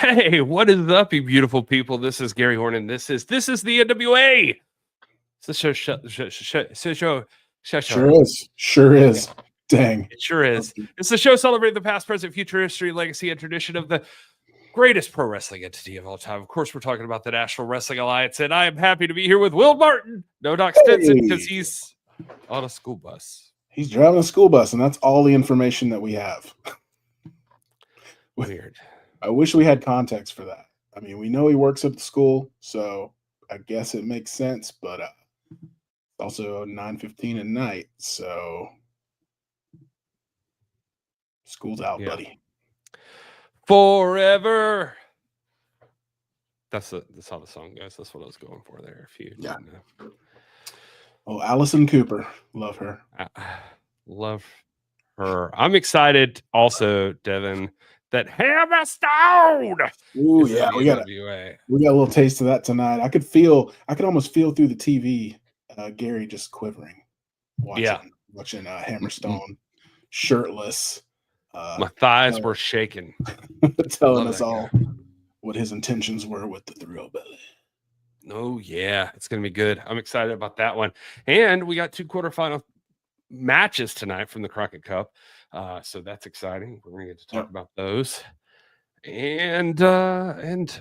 Hey, what is up, you beautiful people? This is Gary Horn, and this is the NWA. It's the show. Sure is. Dang. It sure is. It's the show celebrating the past, present, future, history, legacy, and tradition of the greatest pro wrestling entity of all time. Of course, we're talking about the National Wrestling Alliance, and I am happy to be here with Will Martin, no Knox Stinson, because he's on a school bus. He's driving a school bus, and that's all the information that we have. Weird. I wish we had context for that. I mean, we know he works at the school, so I guess it makes sense, but also 9:15 at night, so school's out, buddy. Forever. That's how the song goes. That's what I was going for there. If you didn't know. Oh, Allison Cooper. Love her. Love her. I'm excited also, Devin, that Hammerstone. Ooh, yeah, we got a little taste of that tonight. I could almost feel through the TV Gary just quivering, watching Hammerstone shirtless. My thighs were shaking. Telling us all what his intentions were with the thrill belly. Oh, yeah. It's going to be good. I'm excited about that one. And we got 2 quarterfinal matches tonight from the Crockett Cup. So that's exciting. We're going to get to talk about those. And a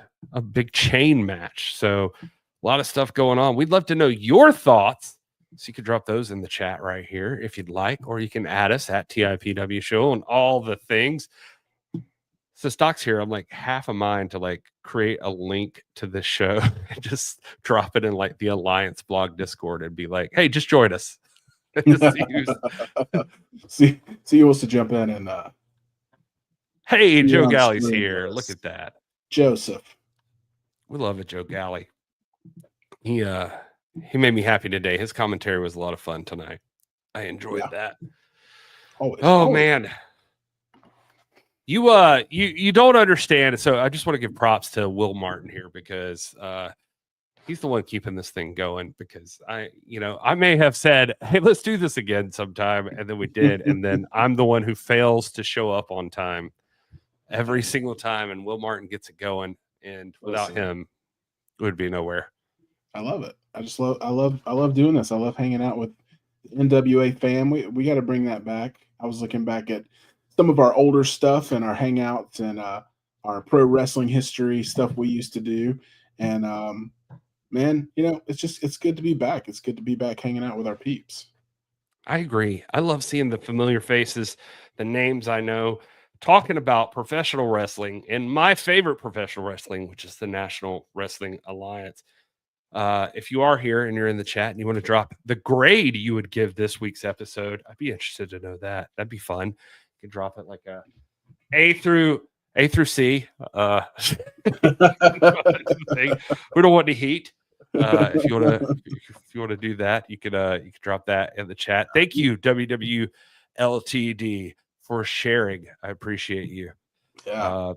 big chain match. So a lot of stuff going on. We'd love to know your thoughts. So you could drop those in the chat right here if you'd like, or you can add us at TIPW Show and all the things. So Stock's here. I'm like half a mind to like create a link to this show and just drop it in like the Alliance blog Discord and be like, hey, just join us. see who wants to jump in and hey, Joe Galley's here. Look at that. Joseph. We love it, Joe Galley. He made me happy today. His commentary was a lot of fun tonight. I enjoyed that. Always. Man. You don't understand. So I just want to give props to Will Martin here because he's the one keeping this thing going, because I may have said, hey, let's do this again sometime, and then we did, and then I'm the one who fails to show up on time every single time, and Will Martin gets it going, and without him it would be nowhere. I love it. I love doing this. I love hanging out with the NWA fam. We got to bring that back. I was looking back at some of our older stuff and our hangouts and our pro wrestling history stuff we used to do. And man, it's good to be back. It's good to be back hanging out with our peeps. I agree. I love seeing the familiar faces, the names I know, talking about professional wrestling and my favorite professional wrestling, which is the National Wrestling Alliance. If you are here and you're in the chat and you want to drop the grade you would give this week's episode, I'd be interested to know that. That'd be fun. You could drop it like A through C. We don't want any heat. If you want to do that, you could drop that in the chat. Thank you, WWLTD, for sharing. I appreciate you. Yeah.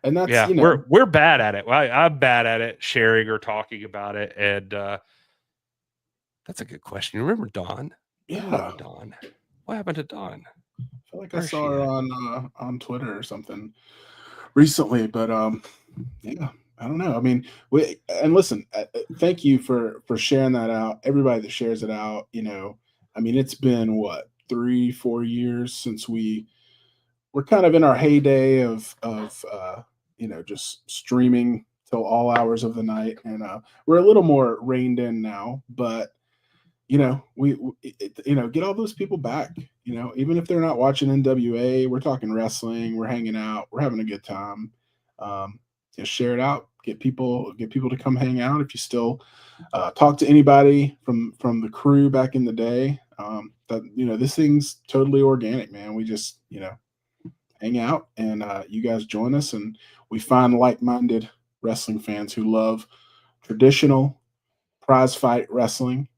And that's we're bad at it. I'm bad at it, sharing or talking about it. And that's a good question. You remember Dawn? Yeah, Dawn. What happened to Dawn? I feel like I saw her on Twitter or something recently, but yeah, I don't know. I mean, listen, thank you for sharing that out. Everybody that shares it out, I mean, it's been what, 3-4 years since we're kind of in our heyday of just streaming till all hours of the night, and we're a little more reined in now, but we get all those people back, even if they're not watching NWA, we're talking wrestling, we're hanging out, we're having a good time. Share it out, get people to come hang out. If you still talk to anybody from the crew back in the day, this thing's totally organic, man. We just hang out, and you guys join us, and we find like-minded wrestling fans who love traditional prize fight wrestling,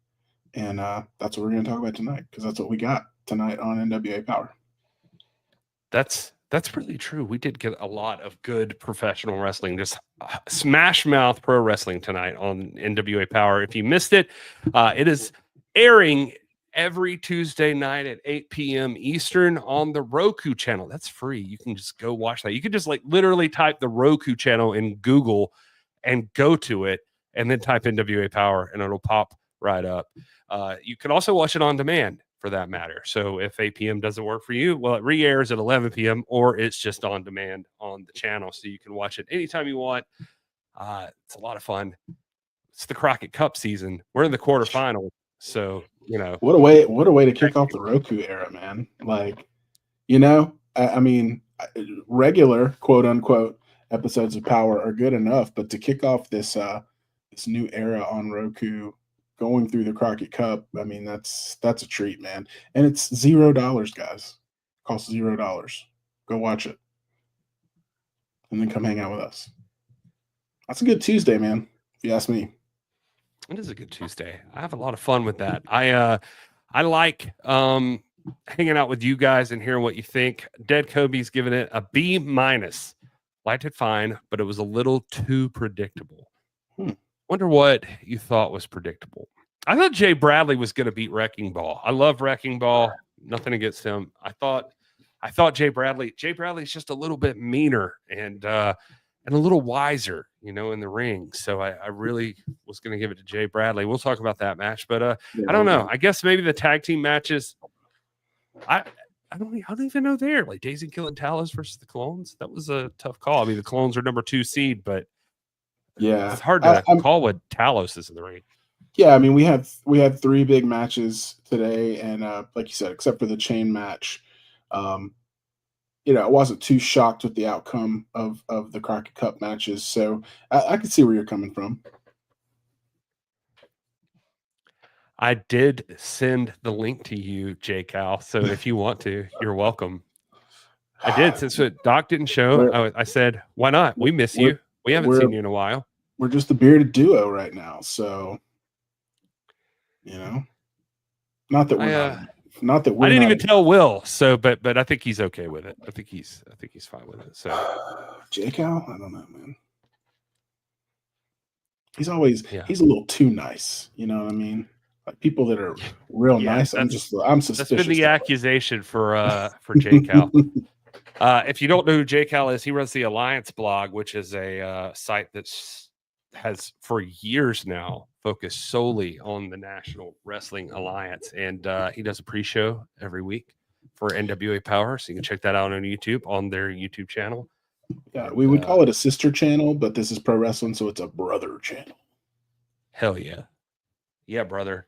and that's what we're going to talk about tonight, because that's what we got tonight on NWA Powerrr. That's really true. We did get a lot of good professional wrestling, just smash mouth pro wrestling tonight on NWA Powerrr. If you missed it, it is airing every Tuesday night at 8 p.m. Eastern on the Roku channel. That's free. You can just go watch that. You can just like literally type the Roku channel in Google and go to it and then type NWA Powerrr and it'll pop right up. You can also watch it on demand for that matter. So if 8 p.m. doesn't work for you, well, it re-airs at 11 p.m. or it's just on demand on the channel. So you can watch it anytime you want. It's a lot of fun. It's the Crockett Cup season. We're in the quarterfinals. So, you know, what a way to kick off the Roku era, man. Like, you know, I mean, regular quote unquote episodes of Powerrr are good enough, but to kick off this this new era on Roku, going through the Crockett Cup, I mean, that's a treat, man. And it's $0, guys. It costs $0. Go watch it, and then come hang out with us. That's a good Tuesday, man, if you ask me. It is a good Tuesday. I have a lot of fun with that. I like hanging out with you guys and hearing what you think. Dead Kobe's giving it a B-. Liked it fine, but it was a little too predictable. Wonder what you thought was predictable. I thought Jay Bradley was going to beat Wrecking Ball. I love Wrecking Ball. Nothing against him. I thought Jay Bradley's just a little bit meaner and a little wiser, you know, in the ring. So I really was going to give it to Jay Bradley. We'll talk about that match, but I don't know. I guess maybe the tag team matches. I don't even know there. Like Daisy Kill Talos versus the Colóns. That was a tough call. I mean, the Colóns are number 2 seed, but yeah, it's hard to call what Talos is in the ring. Yeah, I mean, we had 3 big matches today, and like you said, except for the chain match, you know, I wasn't too shocked with the outcome of the Crockett Cup matches. So I could see where you're coming from. I did send the link to you, J. Cal. So if you want to, you're welcome. I did. Since Doc didn't show, I said, why not? We miss you. We haven't seen you in a while. We're just the bearded duo right now. So, you know, not that we're not that we're. I didn't even tell Will. So, but I think he's okay with it. I think he's fine with it. So, J. Cal, I don't know, man. He's always he's a little too nice. You know what I mean? Like people that are real nice. I'm suspicious. That's been the accusation for J. Cal. If you don't know who J. Cal is, he runs the Alliance blog, which is a site that has for years now focused solely on the National Wrestling Alliance, and he does a pre-show every week for NWA Powerrr, so you can check that out on YouTube on their YouTube channel. Yeah, we would call it a sister channel, but this is pro wrestling, so it's a brother channel. Hell yeah, brother.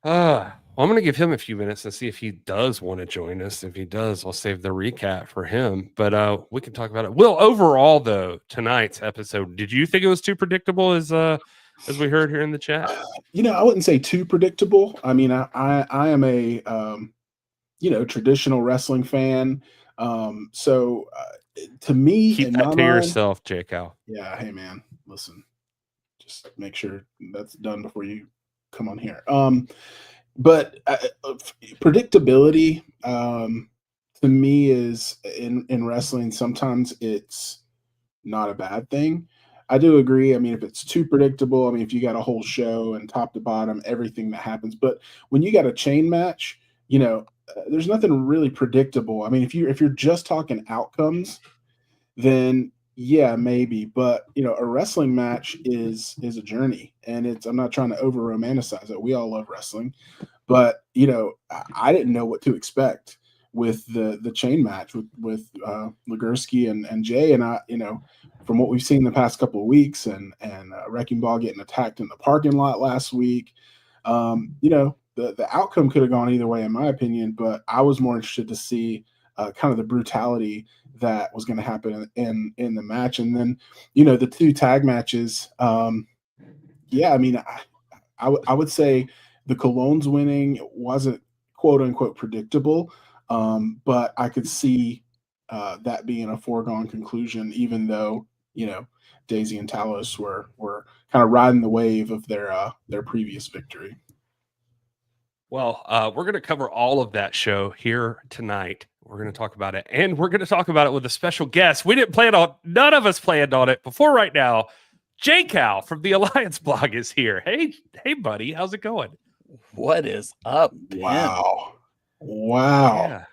Well, I'm going to give him a few minutes and see if he does want to join us. If he does, I'll save the recap for him. But we can talk about it. Will, overall, though, tonight's episode, did you think it was too predictable as we heard here in the chat? You know, I wouldn't say too predictable. I mean, I am a traditional wrestling fan. So to me, keep that to yourself, J. Cal. Yeah, hey man, listen, just make sure that's done before you come on here. But predictability to me is in wrestling, sometimes it's not a bad thing. I do agree. I mean, if it's too predictable, I mean, if you got a whole show and top to bottom, everything that happens, but when you got a chain match, you know, there's nothing really predictable. I mean, if you're just talking outcomes, then yeah, maybe. But you know, a wrestling match is a journey, and I'm not trying to over romanticize it. We all love wrestling, but you know, I didn't know what to expect with the chain match with Legursky and Jay, and I, you know, from what we've seen the past couple of weeks, and Wrecking Ball getting attacked in the parking lot last week, you know. The outcome could have gone either way, in my opinion, but I was more interested to see kind of the brutality that was going to happen in the match. And then, you know, the 2 tag matches, yeah, I mean, I would say the Colóns winning wasn't quote unquote predictable, but I could see that being a foregone conclusion, even though, you know, Daisy and Talos were kind of riding the wave of their previous victory. Well, we're going to cover all of that show here tonight. We're going to talk about it, and we're going to talk about it with a special guest. We didn't plan on, none of us planned on it before right now. J. Cal from the Alliance blog is here. Hey, buddy, how's it going? What is up, Pimp? Wow. Yeah.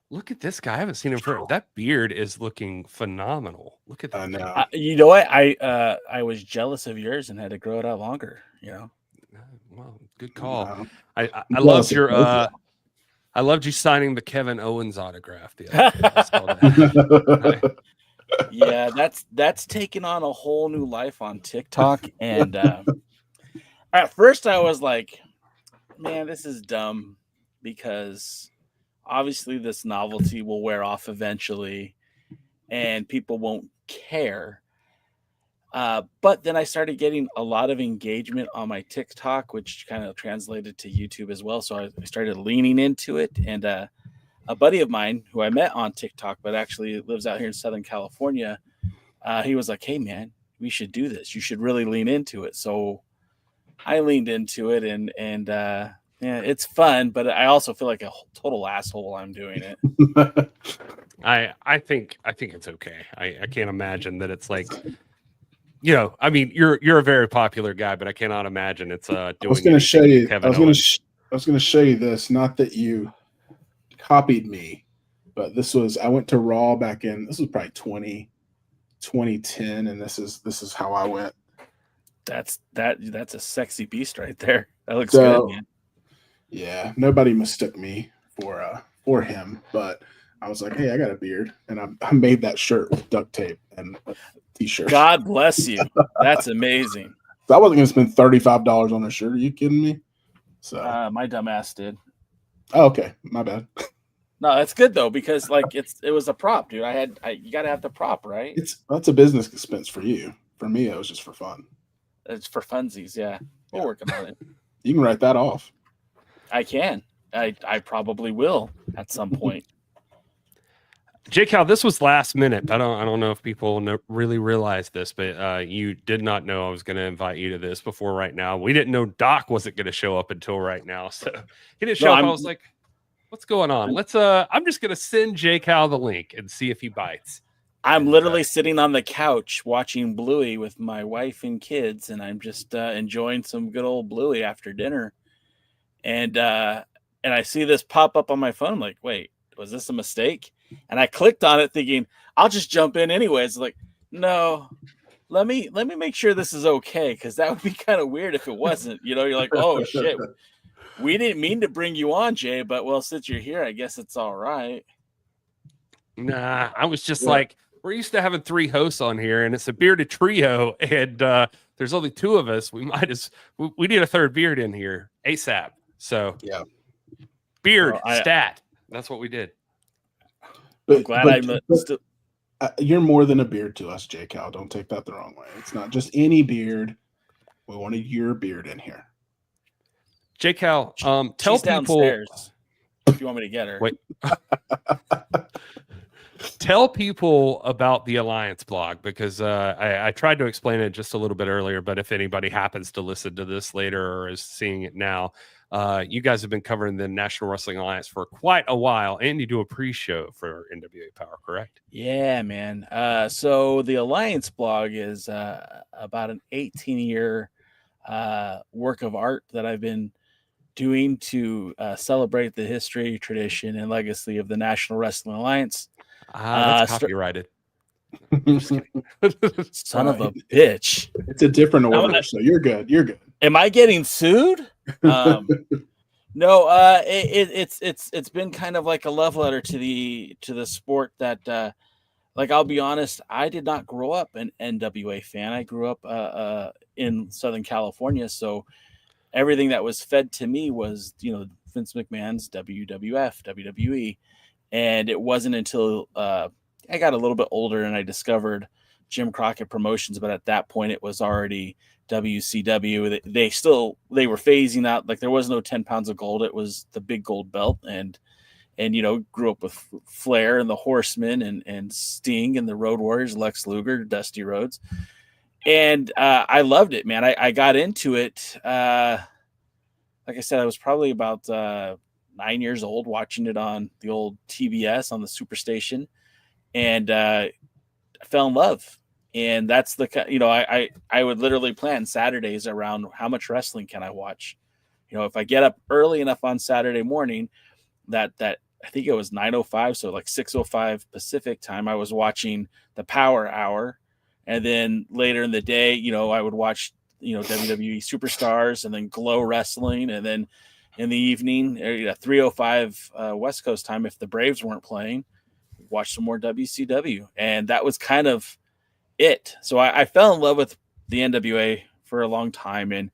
Look at this guy. I haven't seen him for that beard is looking phenomenal. Look at that. I know. You know what? I was jealous of yours and had to grow it out longer. You know. Well, good call. Wow. I loved your I loved you signing the Kevin Owens autograph the other day. I saw that. Yeah, that's taken on a whole new life on TikTok. And at first I was like, man, this is dumb, because obviously this novelty will wear off eventually and people won't care. But then I started getting a lot of engagement on my TikTok, which kind of translated to YouTube as well. So I started leaning into it. And a buddy of mine who I met on TikTok, but actually lives out here in Southern California, he was like, hey, man, we should do this. You should really lean into it. So I leaned into it, and yeah, it's fun, but I also feel like a total asshole while I'm doing it. I think it's okay. I can't imagine that it's like, you know, I mean, you're a very popular guy, but I cannot imagine it's doing. I was going to show you. Kevin I was going to show you this. Not that you copied me, but this was. I went to Raw back in. This was probably 2010, and this is how I went. That's a sexy beast right there. That looks good, man. Yeah, nobody mistook me for him, but I was like, hey, I got a beard, and I made that shirt with duct tape and a t-shirt. God bless you. That's amazing. So I wasn't going to spend $35 on a shirt. Are you kidding me? So my dumbass did. Oh, okay, my bad. No, that's good though, because like it was a prop, dude. You got to have the prop, right? That's a business expense for you. For me, it was just for fun. It's for funsies, yeah. We're working on it. You can write that off. I can. I probably will at some point. J-Cal, this was last minute. I don't know if people really realize this, but you did not know I was going to invite you to this before right now. We didn't know Doc wasn't going to show up until right now, so he didn't show up. I was like, "What's going on?" I'm just going to send J-Cal the link and see if he bites. I'm literally sitting on the couch watching Bluey with my wife and kids, and I'm just enjoying some good old Bluey after dinner. And I see this pop up on my phone. I'm like, wait, was this a mistake? And I clicked on it thinking, I'll just jump in anyways. Like, no, let me make sure this is okay, because that would be kind of weird if it wasn't. You know, you're like, oh shit, we didn't mean to bring you on, Jay, but well, since you're here, I guess it's all right. Nah, I was just like, we're used to having 3 hosts on here, and it's a bearded trio, and there's only 2 of us. We need a 3rd beard in here ASAP. So yeah, beard stat. That's what we did. I'm glad you're more than a beard to us, J-Cal. Don't take that the wrong way. It's not just any beard. We wanted your beard in here. J-Cal, tell She's people downstairs, if you want me to get her. Wait. Tell people about the Alliance blog, because I tried to explain it just a little bit earlier, but if anybody happens to listen to this later or is seeing it now, you guys have been covering the National Wrestling Alliance for quite a while, and you do a pre-show for NWA Powerrr, correct? Yeah, man. So the Alliance blog is about an 18-year work of art that I've been doing to celebrate the history, tradition, and legacy of the National Wrestling Alliance. That's copyrighted. Son of a bitch. It's a different order, so you're good. You're good. Am I getting sued? No, it's been kind of like a love letter to the sport that like, I'll be honest, I did not grow up an NWA fan. I grew up in Southern California, so everything that was fed to me was, you know, Vince McMahon's WWF, WWE. And it wasn't until I got a little bit older and I discovered Jim Crockett Promotions, but at that point it was already WCW. They were phasing out, like there was no 10 pounds of gold. It was the big gold belt, and you know, grew up with Flair and the Horsemen and Sting and the Road Warriors, Lex Luger, Dusty Rhodes. And I loved it, man. I got into it. Like I said, I was probably about 9 years old, watching it on the old TBS on the Superstation, and I fell in love. And that's the, you know, I would literally plan Saturdays around how much wrestling can I watch, You know, if I get up early enough on Saturday morning, that I think it was 9:05, so like 6:05 Pacific time, I was watching the Power Hour, and then later in the day, you know, I would watch, you know, WWE Superstars, and then Glow Wrestling, and then in the evening, 3:05 West Coast time, if the Braves weren't playing, watch some more WCW, and that was kind of it. So I fell in love with the NWA for a long time, and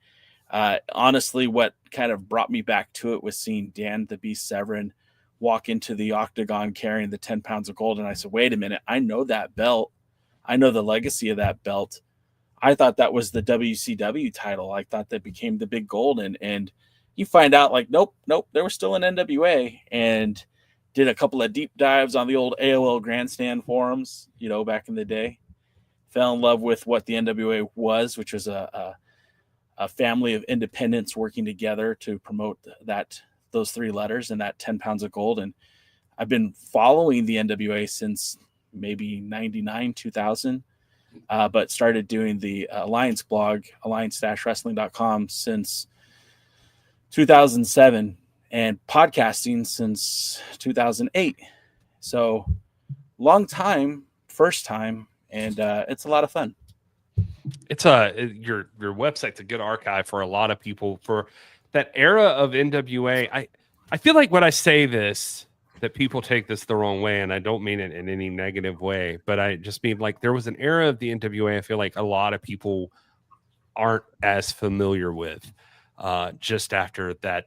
honestly, what kind of brought me back to it was seeing Dan the Beast Severin walk into the octagon carrying the 10 pounds of gold. And I said, wait a minute, I know that belt. I know the legacy of that belt. I thought that was the WCW title. I thought that became the big gold. And you find out like, nope, there was still an NWA, and did a couple of deep dives on the old AOL grandstand forums, you know, back in the day. Fell in love with what the NWA was, which was a family of independents working together to promote those three letters and that 10 pounds of gold. And I've been following the NWA since maybe 99, 2000, but started doing the Alliance blog, alliance-wrestling.com, since 2007, and podcasting since 2008. So long time, first time, and it's a lot of fun. It's your website's a good archive for a lot of people for that era of NWA. I feel like when I say this, that people take this the wrong way, and I don't mean it in any negative way, but I just mean like there was an era of the NWA I feel like a lot of people aren't as familiar with, just after that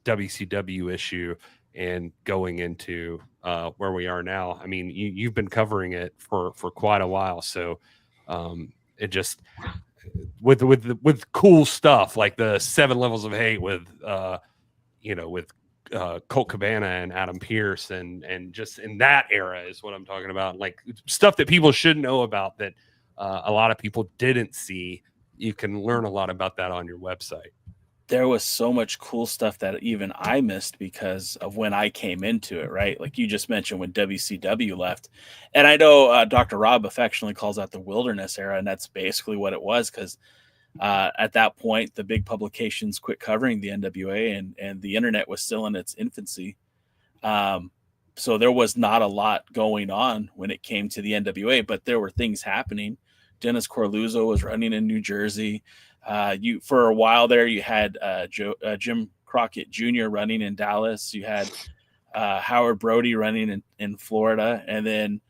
WCW issue and going into where we are now. I mean, you've been covering it for quite a while, so it just with cool stuff like the 7 levels of hate with Colt Cabana and Adam Pearce, and just in that era is what I'm talking about. Like stuff that people should know about that a lot of people didn't see. You can learn a lot about that on your website. There was so much cool stuff that even I missed because of when I came into it, right? Like you just mentioned when WCW left. And I know Dr. Rob affectionately calls that the wilderness era, and that's basically what it was, because at that point, the big publications quit covering the NWA, and the internet was still in its infancy. So there was not a lot going on when it came to the NWA, but there were things happening. Dennis Corluzzo was running in New Jersey. For a while there, you had Jim Crockett Jr. running in Dallas. You had Howard Brody running in Florida, and then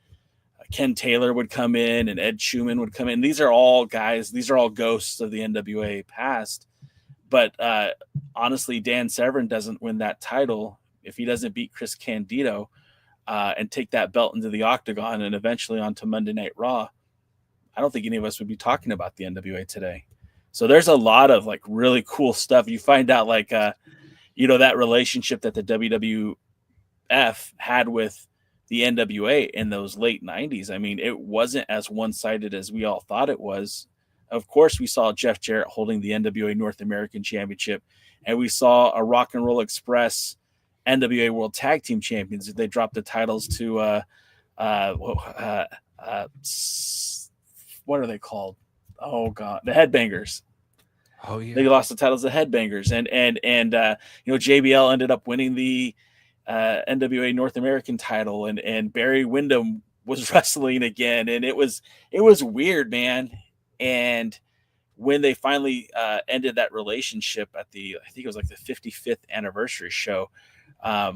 Ken Taylor would come in, and Ed Schumann would come in. These are all guys. These are all ghosts of the NWA past. But honestly, Dan Severn doesn't win that title if he doesn't beat Chris Candido and take that belt into the octagon and eventually onto Monday Night Raw. I don't think any of us would be talking about the NWA today. So there's a lot of like really cool stuff. You find out like, that relationship that the WWF had with the NWA in those late 90s. I mean, it wasn't as one-sided as we all thought it was. Of course, we saw Jeff Jarrett holding the NWA North American Championship, and we saw a Rock and Roll Express NWA World Tag Team Champions. They dropped the titles to what are they called? Oh God, the Headbangers. Oh yeah, they lost the titles to Headbangers, and JBL ended up winning the NWA North American title, and Barry Windham was wrestling again, and it was weird, man. And when they finally ended that relationship at I think it was like the 55th anniversary show, or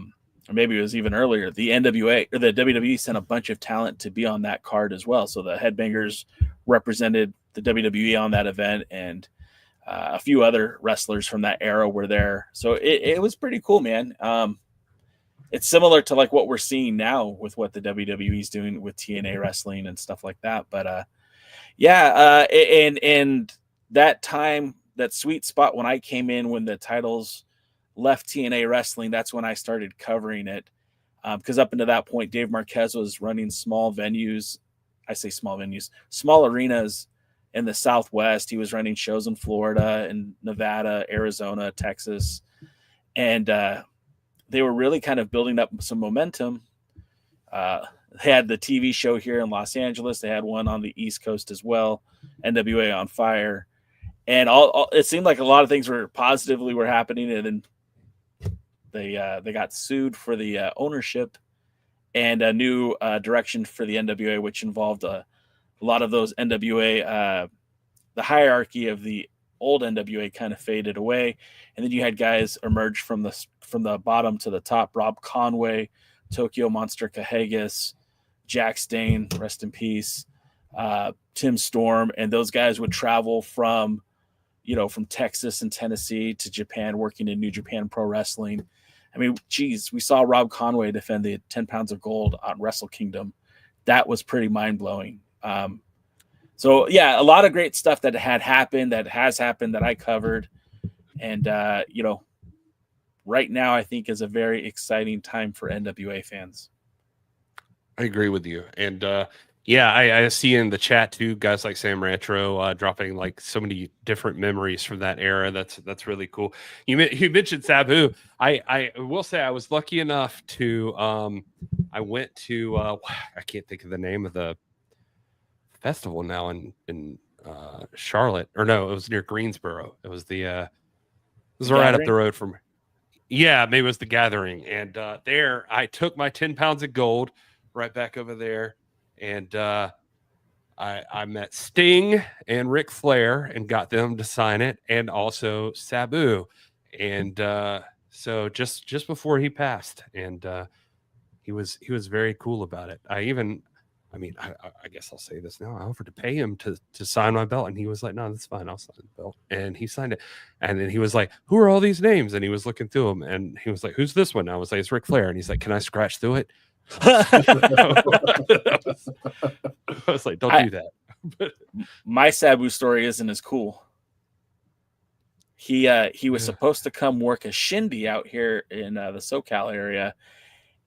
maybe it was even earlier, the NWA or the WWE sent a bunch of talent to be on that card as well. So the Headbangers represented the WWE on that event, and a few other wrestlers from that era were there. So it was pretty cool, man. It's similar to like what we're seeing now with what the WWE is doing with TNA wrestling and stuff like that. But and that time, that sweet spot when I came in, when the titles left TNA wrestling, that's when I started covering it. Because up until that point, Dave Marquez was running small venues. I say small venues, small arenas in the Southwest. He was running shows in Florida and Nevada, Arizona, Texas. And they were really kind of building up some momentum. They had the TV show here in Los Angeles. They had one on the East Coast as well, NWA on Fire. and all it seemed like a lot of things were happening, and then they got sued for the ownership and a new direction for the NWA, which involved a lot of those NWA. The hierarchy of the old NWA kind of faded away, and then you had guys emerge from the bottom to the top: Rob Conway, Tokyo Monster Kahagas, Jack Stain, rest in peace, Tim Storm, and those guys would travel from Texas and Tennessee to Japan, working in New Japan Pro Wrestling. I mean, geez, we saw Rob Conway defend the 10 pounds of gold on Wrestle Kingdom. That was pretty mind-blowing. So, yeah, a lot of great stuff that has happened, that I covered. And, right now I think is a very exciting time for NWA fans. I agree with you. And, yeah, I see in the chat too, guys like Sam Retro dropping like so many different memories from that era. That's really cool. You mentioned Sabu. I will say I was lucky enough to I went to I can't think of the name of the festival now in Charlotte, or no, it was near Greensboro. It was it was right up the road from. Yeah, maybe it was the Gathering, and there I took my 10 pounds of gold right back over there. And I met Sting and Ric Flair and got them to sign it, and also Sabu. And so just before he passed, and he was very cool about it. I guess I'll say this now. I offered to pay him to sign my belt, and he was like, "No, that's fine. I'll sign the belt." And he signed it. And then he was like, "Who are all these names?" And he was looking through them, and he was like, "Who's this one?" And I was like, "It's Ric Flair." And he's like, "Can I scratch through it?" I was like, don't do that. My Sabu story isn't as cool. He was supposed to come work a shindy out here in the SoCal area,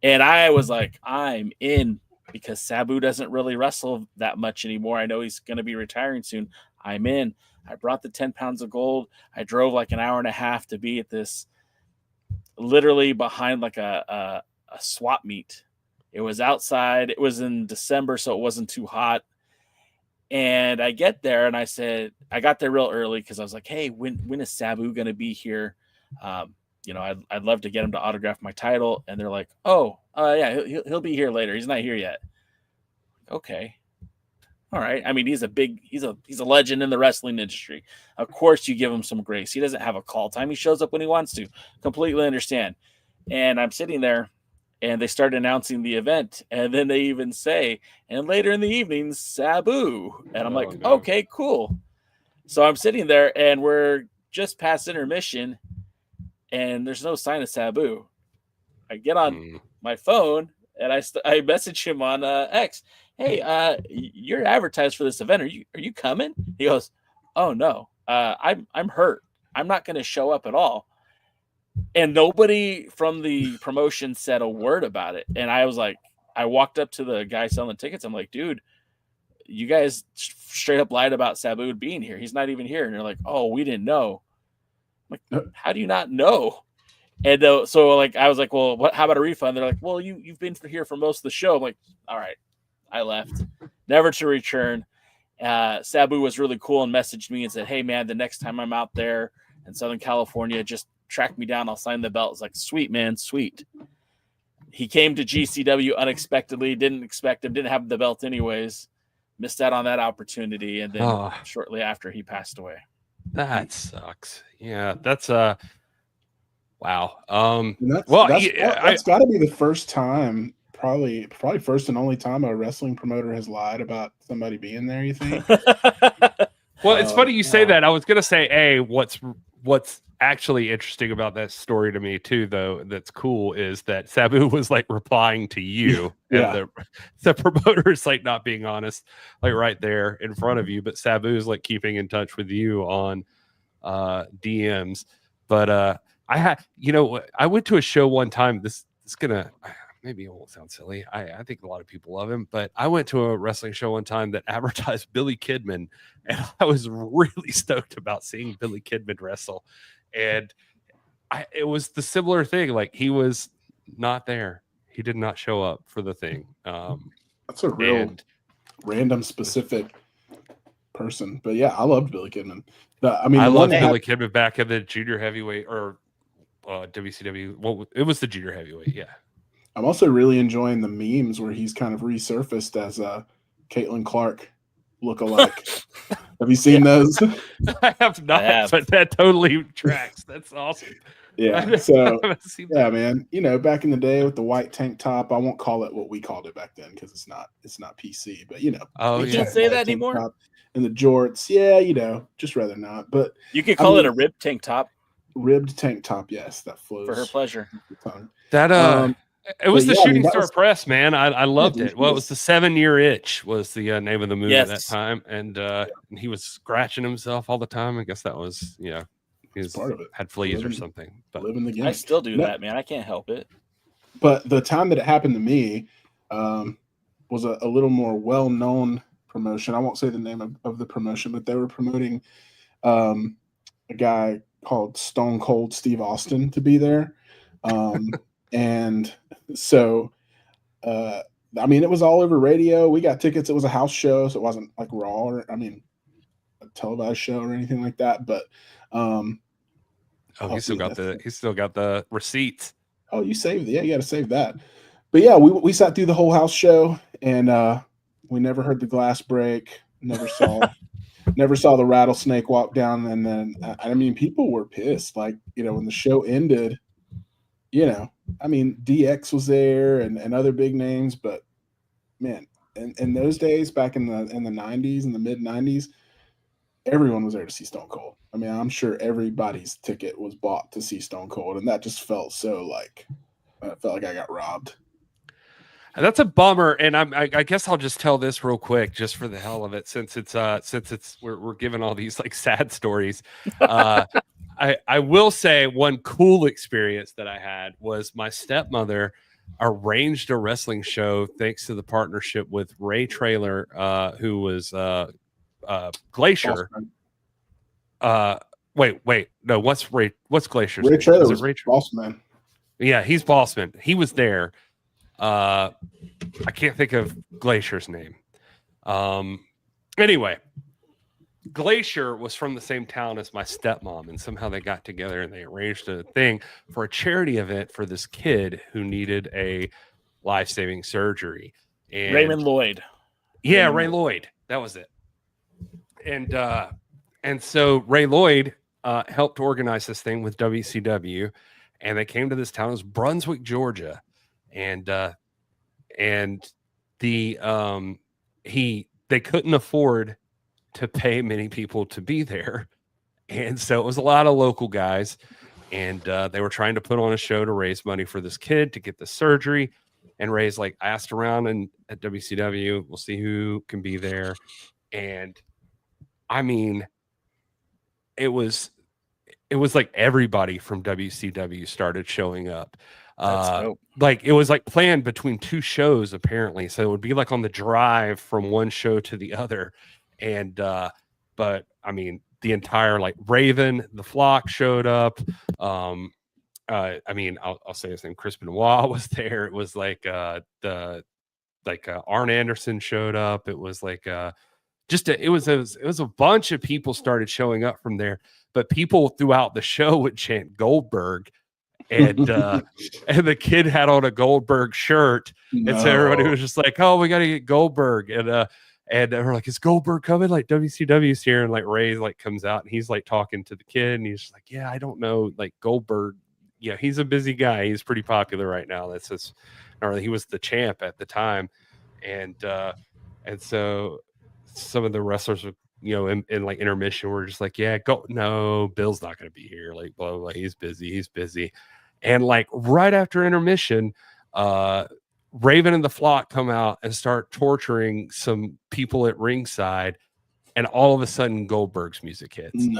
and I was like, I'm in, because Sabu doesn't really wrestle that much anymore. I know he's going to be retiring soon. I'm in. I brought the 10 pounds of gold. I drove like an hour and a half to be at this, literally behind like a swap meet. It was outside. It was in December, so it wasn't too hot. And I get there, and I said, I got there real early because I was like, hey, when is Sabu going to be here? I'd love to get him to autograph my title. And they're like, yeah, he'll be here later. He's not here yet. Okay. All right. I mean, he's a legend in the wrestling industry. Of course you give him some grace. He doesn't have a call time. He shows up when he wants to. Completely understand. And I'm sitting there, and they start announcing the event, and then they even say, and later in the evening, Sabu. And I'm like, no. Okay, cool. So I'm sitting there, and we're just past intermission, and there's no sign of Sabu. I get on my phone, and I message him on X. Hey, you're advertised for this event. Are you coming? He goes, oh no, I'm hurt. I'm not going to show up at all. And nobody from the promotion said a word about it. And I was like, I walked up to the guy selling tickets. I'm like, dude, you guys straight up lied about Sabu being here. He's not even here. And they're like, oh, we didn't know. I'm like, how do you not know? And so like, I was like, well, how about a refund? They're like, well, you've been here for most of the show. I'm like, all right, I left, never to return. Sabu was really cool and messaged me and said, hey man, the next time I'm out there in Southern California, just track me down. I'll sign the belt. It's like, sweet, man, sweet. He came to GCW unexpectedly. Didn't expect him. Didn't have the belt anyways. Missed out on that opportunity. And then shortly after, he passed away. That sucks. Yeah, that's wow. That's got to be the first time, probably first and only time a wrestling promoter has lied about somebody being there. You think? Well, it's funny you say that. I was gonna say, what's actually interesting about that story to me too, though, that's cool, is that Sabu was like replying to you, and the promoter is like not being honest, like right there in front of you, but Sabu is like keeping in touch with you on DMs. But I went to a show one time. This is gonna, maybe it won't sound silly. I think a lot of people love him, but I went to a wrestling show one time that advertised Billy Kidman, and I was really stoked about seeing Billy Kidman wrestle. And it was the similar thing. Like, he was not there. He did not show up for the thing. That's a real random specific person. But yeah, I loved Billy Kidman. I the love one that Billy Kidman back in the junior heavyweight or WCW. Well, it was the junior heavyweight. Yeah. I'm also really enjoying the memes where he's kind of resurfaced as a Caitlin Clark lookalike. Have you seen those? I have not, but that totally tracks. That's awesome. Yeah. So yeah, man. Back in the day with the white tank top, I won't call it what we called it back then because it's not PC. But you can't say that anymore. And the jorts, yeah, just rather not. But you could call it a ribbed tank top. Ribbed tank top, yes, that flows for her pleasure. That it was the Shooting Star Press, man. I loved it. Well, it was the 7-Year Itch was the name of the movie at that time, and he was scratching himself all the time. I guess that was he was part of it. Had fleas or something. But living the game. I still do that, man. I can't help it. But the time that it happened to me was a little more well-known promotion. I won't say the name of the promotion, but they were promoting a guy called Stone Cold Steve Austin to be there. And so, it was all over radio. We got tickets. It was a house show, so it wasn't like Raw or, a televised show or anything like that. But, he still got the receipts. Oh, you saved it. Yeah, you got to save that. But yeah, we sat through the whole house show, and we never heard the glass break. Never saw the rattlesnake walk down. And then, people were pissed. Like, when the show ended, DX was there and other big names, but man, in those days, back in the 90s, in the mid 90s, everyone was there to see Stone Cold. I'm sure everybody's ticket was bought to see Stone Cold, and that just felt so I felt like I got robbed. That's a bummer, and I guess I'll just tell this real quick, just for the hell of it, since we're giving all these like sad stories. I will say one cool experience that I had was my stepmother arranged a wrestling show thanks to the partnership with Ray Traylor, who was Glacier. Wait, no, what's Glacier's Ray name? Traylor was Bossman. Yeah, he's Bossman. He was there. I can't think of Glacier's name. Anyway, Glacier was from the same town as my stepmom, and somehow they got together and they arranged a thing for a charity event for this kid who needed a life-saving surgery. And Raymond Lloyd. Yeah, Ray Lloyd. That was it. And so Ray Lloyd helped organize this thing with WCW, and they came to this town. It was Brunswick, Georgia, and they couldn't afford to pay many people to be there, and so it was a lot of local guys, and they were trying to put on a show to raise money for this kid to get the surgery. And Ray's like asked around and at WCW, we'll see who can be there, and it was like everybody from WCW started showing up. Like it was like planned between two shows apparently, so it would be like on the drive from one show to the other. And but the entire like Raven, the Flock showed up. I'll say his name, Chris Benoit was there. It was like Arn Anderson showed up. It was like it was a bunch of people started showing up from there, but people throughout the show would chant Goldberg, and the kid had on a Goldberg shirt, and so everybody was just like, "Oh, we got to get Goldberg," and we're like, "Is Goldberg coming? Like WCW's here," and like Ray like comes out and he's like talking to the kid, and he's just like, "Yeah, I don't know, like Goldberg, yeah, he's a busy guy. He's pretty popular right now. That's just, or he was the champ at the time," and so some of the wrestlers were, in like intermission were just like, "Yeah, go, no, Bill's not going to be here. Like, blah, blah, blah. He's busy." And like right after intermission, Raven and the Flock come out and start torturing some people at ringside, and all of a sudden Goldberg's music hits. And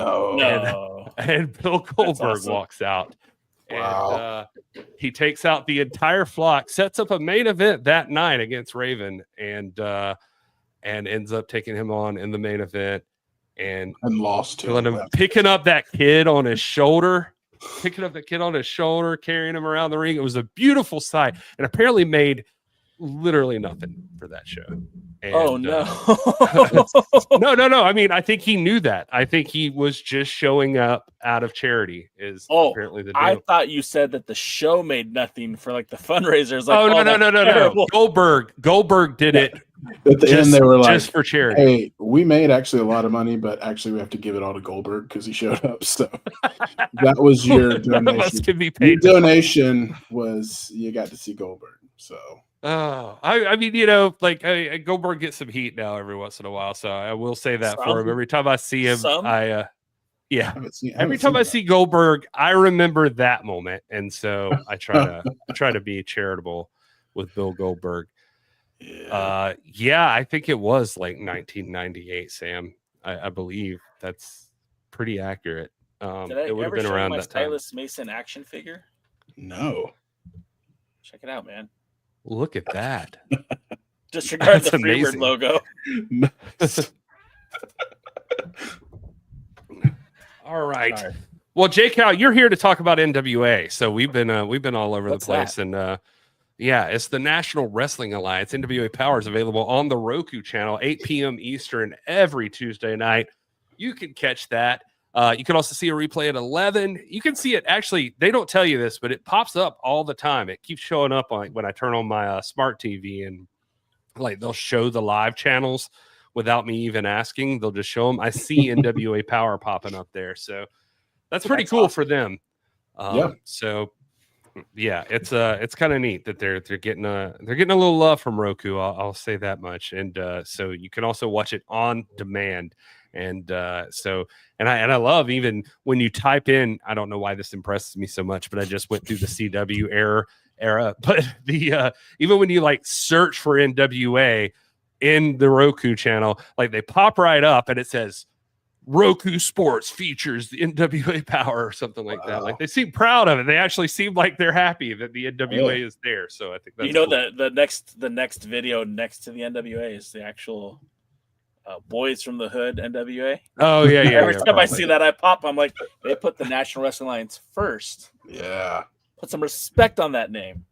Bill Goldberg walks out. Wow. And he takes out the entire Flock, sets up a main event that night against Raven, and ends up taking him on in the main event and lost to him, picking up that kid on his shoulder, carrying him around the ring. It was a beautiful sight, and apparently made literally nothing for that show. And, oh no. No. I mean, I think he knew that. I think he was just showing up out of charity. Is apparently the deal. I thought you said that the show made nothing for like the fundraisers. Like, no. Goldberg did it. At the end, they were like, just for charity. Hey, we made actually a lot of money, but actually we have to give it all to Goldberg because he showed up. So that was your donation. Can be paid. Your donation was you got to see Goldberg. So I mean, like Goldberg gets some heat now every once in a while. So I will say that for him. Every time I see him, every time I see Goldberg, I remember that moment, and so I try to be charitable with Bill Goldberg. I think it was like 1998, Sam. I believe that's pretty accurate. It would have been around that time. Stylus Mason action figure? No. Check it out, man. Look at that. Disregard the Freebird logo. All right. Sorry. Well, J. Cal, you're here to talk about NWA. So we've been all over the place, and it's the National Wrestling Alliance. NWA Powerrr is available on the Roku channel, 8 p.m. Eastern every Tuesday night. You can catch that. You can also see a replay at 11. You can see it. Actually, they don't tell you this, but it pops up all the time. It keeps showing up when I turn on my smart TV, and like they'll show the live channels without me even asking. They'll just show them. I see NWA Powerrr popping up there, so that's pretty cool for them. So yeah, it's kind of neat that they're getting a little love from Roku. I'll say that much. And so you can also watch it on demand. And I love even when you type in, I don't know why this impresses me so much, but I just went through the CW era. But even when you like search for NWA in the Roku channel, like they pop right up and it says Roku Sports features the NWA Powerrr or something like that. Like they seem proud of it. They actually seem like they're happy that the NWA is there. So I think that's cool. the next video next to the NWA is the actual Boys from the Hood NWA. Oh yeah. Every time I see that, I pop. I'm like, they put the National Wrestling Alliance first. Yeah. Put some respect on that name.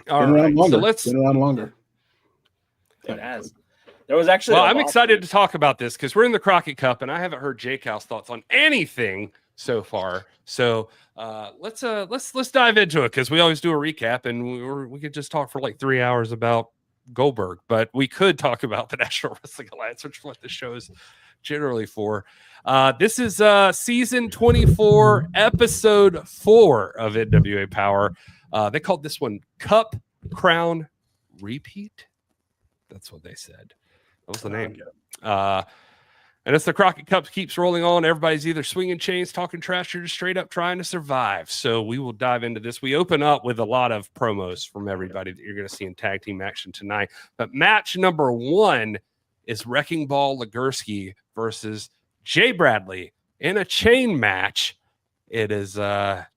All right. So let's been around longer. It has. There was actually. Well, I'm excited to talk about this because we're in the Crockett Cup, and I haven't heard J. Cal's thoughts on anything so far. So let's dive into it because we always do a recap, and we could just talk for like 3 hours about Goldberg, but we could talk about the National Wrestling Alliance, which is what the show is generally for. This is season 24, episode 4 of NWA Powerrr. They called this one Cup Crown Repeat. That's what they said. That was the name. And as the Crockett Cup keeps rolling on, everybody's either swinging chains, talking trash, or just straight up trying to survive. So we will dive into this. We open up with a lot of promos from everybody that you're going to see in tag team action tonight. But match number 1 is Wrecking Ball Legursky versus Jay Bradley in a chain match. It is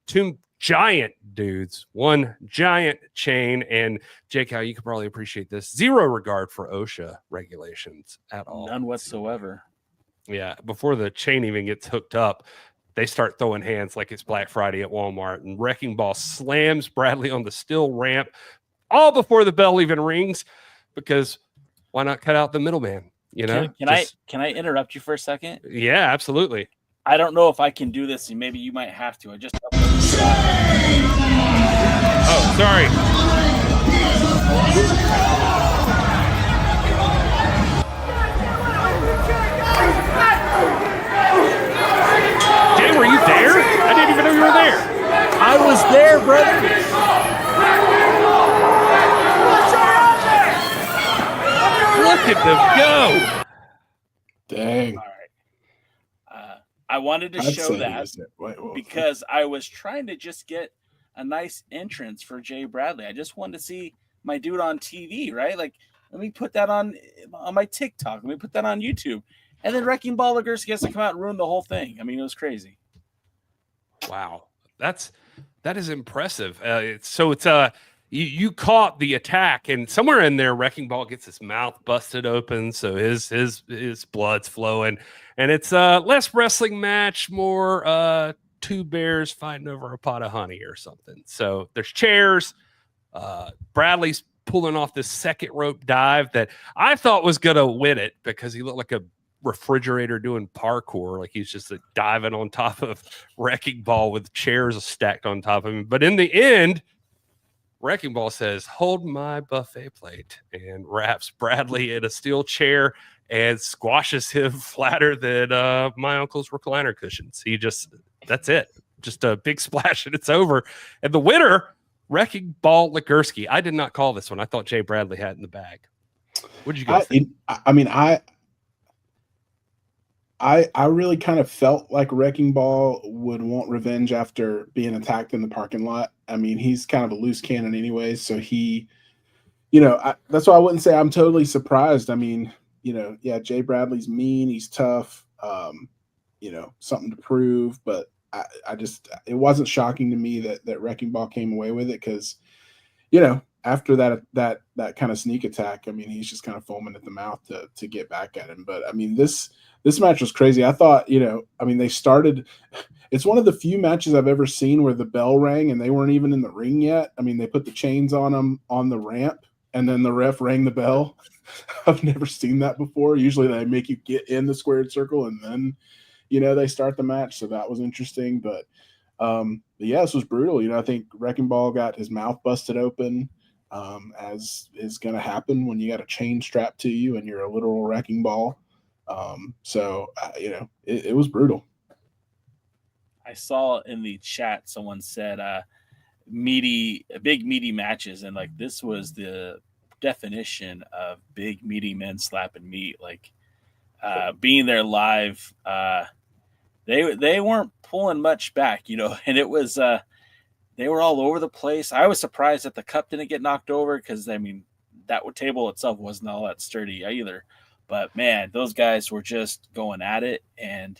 two giant dudes, one giant chain, and Jake, how you could probably appreciate this. Zero regard for OSHA regulations at all. None whatsoever. Yeah, before the chain even gets hooked up, they start throwing hands like it's Black Friday at Walmart, and Wrecking Ball slams Bradley on the steel ramp all before the bell even rings, because why not cut out the middleman? You know? Can I interrupt you for a second? Yeah, absolutely. I don't know if I can do this, and maybe you might have to. Oh, sorry. Jay, were you there? I didn't even know you were there. I was there, brother. Look at them go. Dang. All right. I wanted to show that because I was trying to just get a nice entrance for Jay Bradley. I just wanted to see my dude on TV, right? Like, let me put that on my TikTok. Let me put that on YouTube. And then Wrecking Ball Legursky has to come out and ruin the whole thing. I mean, it was crazy. Wow. That is impressive. You caught the attack, and somewhere in there, Wrecking Ball gets his mouth busted open, so his blood's flowing, and it's less wrestling match, more two bears fighting over a pot of honey or something. So there's chairs. Bradley's pulling off this second rope dive that I thought was going to win it because he looked like a refrigerator doing parkour. Like he's just diving on top of Wrecking Ball with chairs stacked on top of him. But in the end, Wrecking Ball says, "Hold my buffet plate," and wraps Bradley in a steel chair and squashes him flatter than my uncle's recliner cushions. That's it. Just a big splash and it's over. And the winner, Wrecking Ball Legursky. I did not call this one. I thought Jay Bradley had it in the bag. What did you guys think? I really kind of felt like Wrecking Ball would want revenge after being attacked in the parking lot. I mean, he's kind of a loose cannon anyways, so he, that's why I wouldn't say I'm totally surprised. I mean, yeah, Jay Bradley's mean, he's tough, something to prove, but it wasn't shocking to me that Wrecking Ball came away with it because, after that kind of sneak attack, I mean, he's just kind of foaming at the mouth to get back at him. But I mean, this match was crazy. I thought, they started. It's one of the few matches I've ever seen where the bell rang and they weren't even in the ring yet. I mean, they put the chains on them on the ramp and then the ref rang the bell. I've never seen that before. Usually they make you get in the squared circle and then, they start the match. So that was interesting. But yeah, this was brutal. I think Wrecking Ball got his mouth busted open, as is going to happen when you got a chain strapped to you and you're a literal wrecking ball. It was brutal. I saw in the chat someone said big meaty matches, and like this was the definition of big meaty men slapping meat. Like being there live, they weren't pulling much back, and it was they were all over the place. I was surprised that the cup didn't get knocked over because I mean that table itself wasn't all that sturdy either. But man, those guys were just going at it, and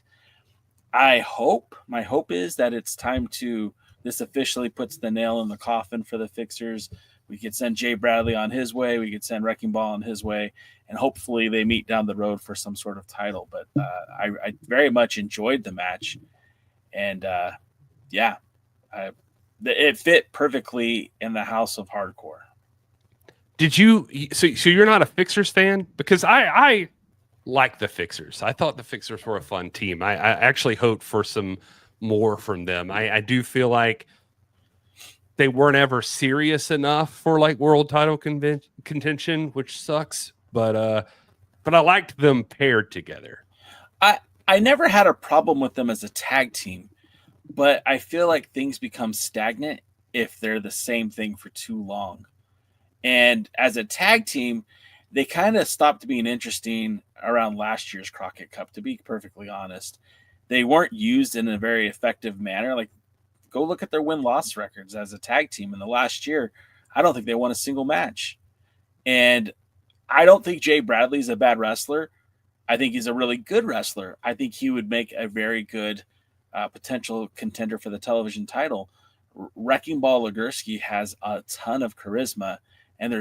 my hope is that it's time this officially puts the nail in the coffin for the Fixers. We could send Jay Bradley on his way. We could send Wrecking Ball on his way, and hopefully they meet down the road for some sort of title. But I very much enjoyed the match, and it fit perfectly in the house of hardcore. Did you? So you're not a Fixers fan? Because I like the Fixers. I thought the Fixers were a fun team. I actually hoped for some more from them. I do feel like they weren't ever serious enough for like world title contention, which sucks. But I liked them paired together. I never had a problem with them as a tag team, but I feel like things become stagnant if they're the same thing for too long. And as a tag team, they kind of stopped being interesting around last year's Crockett Cup, to be perfectly honest. They weren't used in a very effective manner. Like, go look at their win-loss records as a tag team in the last year. I don't think they won a single match. And I don't think Jay Bradley's a bad wrestler. I think he's a really good wrestler. I think he would make a very good potential contender for the television title. Wrecking Ball Legursky has a ton of charisma, and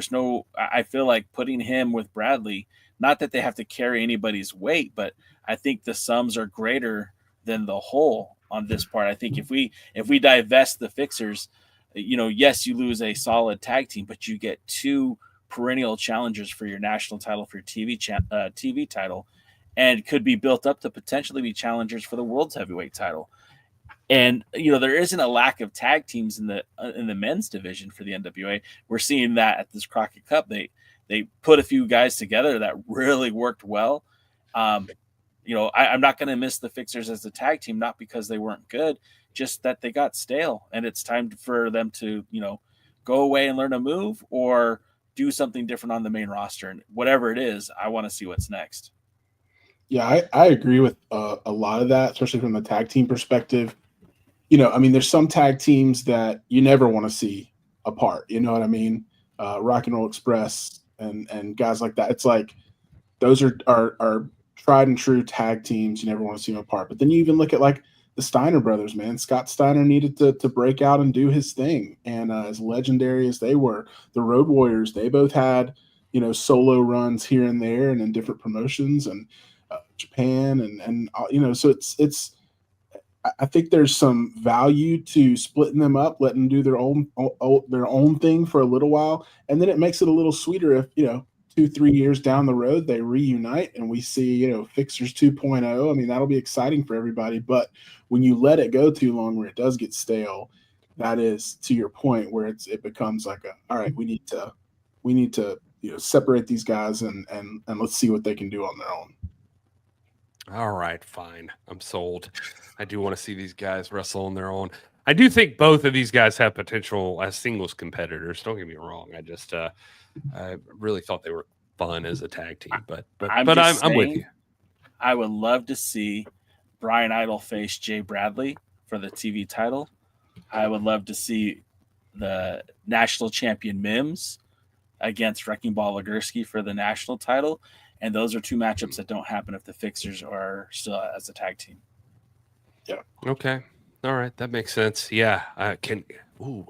I feel like putting him with Bradley, not that they have to carry anybody's weight, but I think the sums are greater than the whole on this part. I think if we divest the Fixers, yes, you lose a solid tag team, but you get two perennial challengers for your national title, for your TV title, and could be built up to potentially be challengers for the world's heavyweight title. And there isn't a lack of tag teams in the men's division for the NWA. We're seeing that at this Crockett Cup. They put a few guys together that really worked well. I'm not going to miss the Fixers as a tag team, not because they weren't good, just that they got stale, and it's time for them to go away and learn a move or do something different on the main roster. And whatever it is, I want to see what's next. Yeah, I agree with a lot of that, especially from the tag team perspective. There's some tag teams that you never want to see apart. You know what I mean? Rock and Roll Express and guys like that. It's like those are tried and true tag teams. You never want to see them apart. But then you even look at like the Steiner brothers, man. Scott Steiner needed to break out and do his thing. And as legendary as they were, the Road Warriors, they both had, solo runs here and there and in different promotions and Japan. And so it's I think there's some value to splitting them up, letting them do their own thing for a little while, and then it makes it a little sweeter if 2-3 years down the road they reunite and we see Fixers 2.0. I mean, that'll be exciting for everybody. But when you let it go too long, where it does get stale, that is, to your point, where it becomes like all right, we need to separate these guys and let's see what they can do on their own. All right, fine. I'm sold. I do want to see these guys wrestle on their own. I do think both of these guys have potential as singles competitors. Don't get me wrong. I just I really thought they were fun as a tag team, but I'm with you. I would love to see Brian Idol face Jay Bradley for the TV title. I would love to see the national champion Mims against Wrecking Ball Legursky for the national title. And those are two matchups that don't happen if the Fixers are still as a tag team. Yeah. Okay. All right. That makes sense. Yeah. Ooh.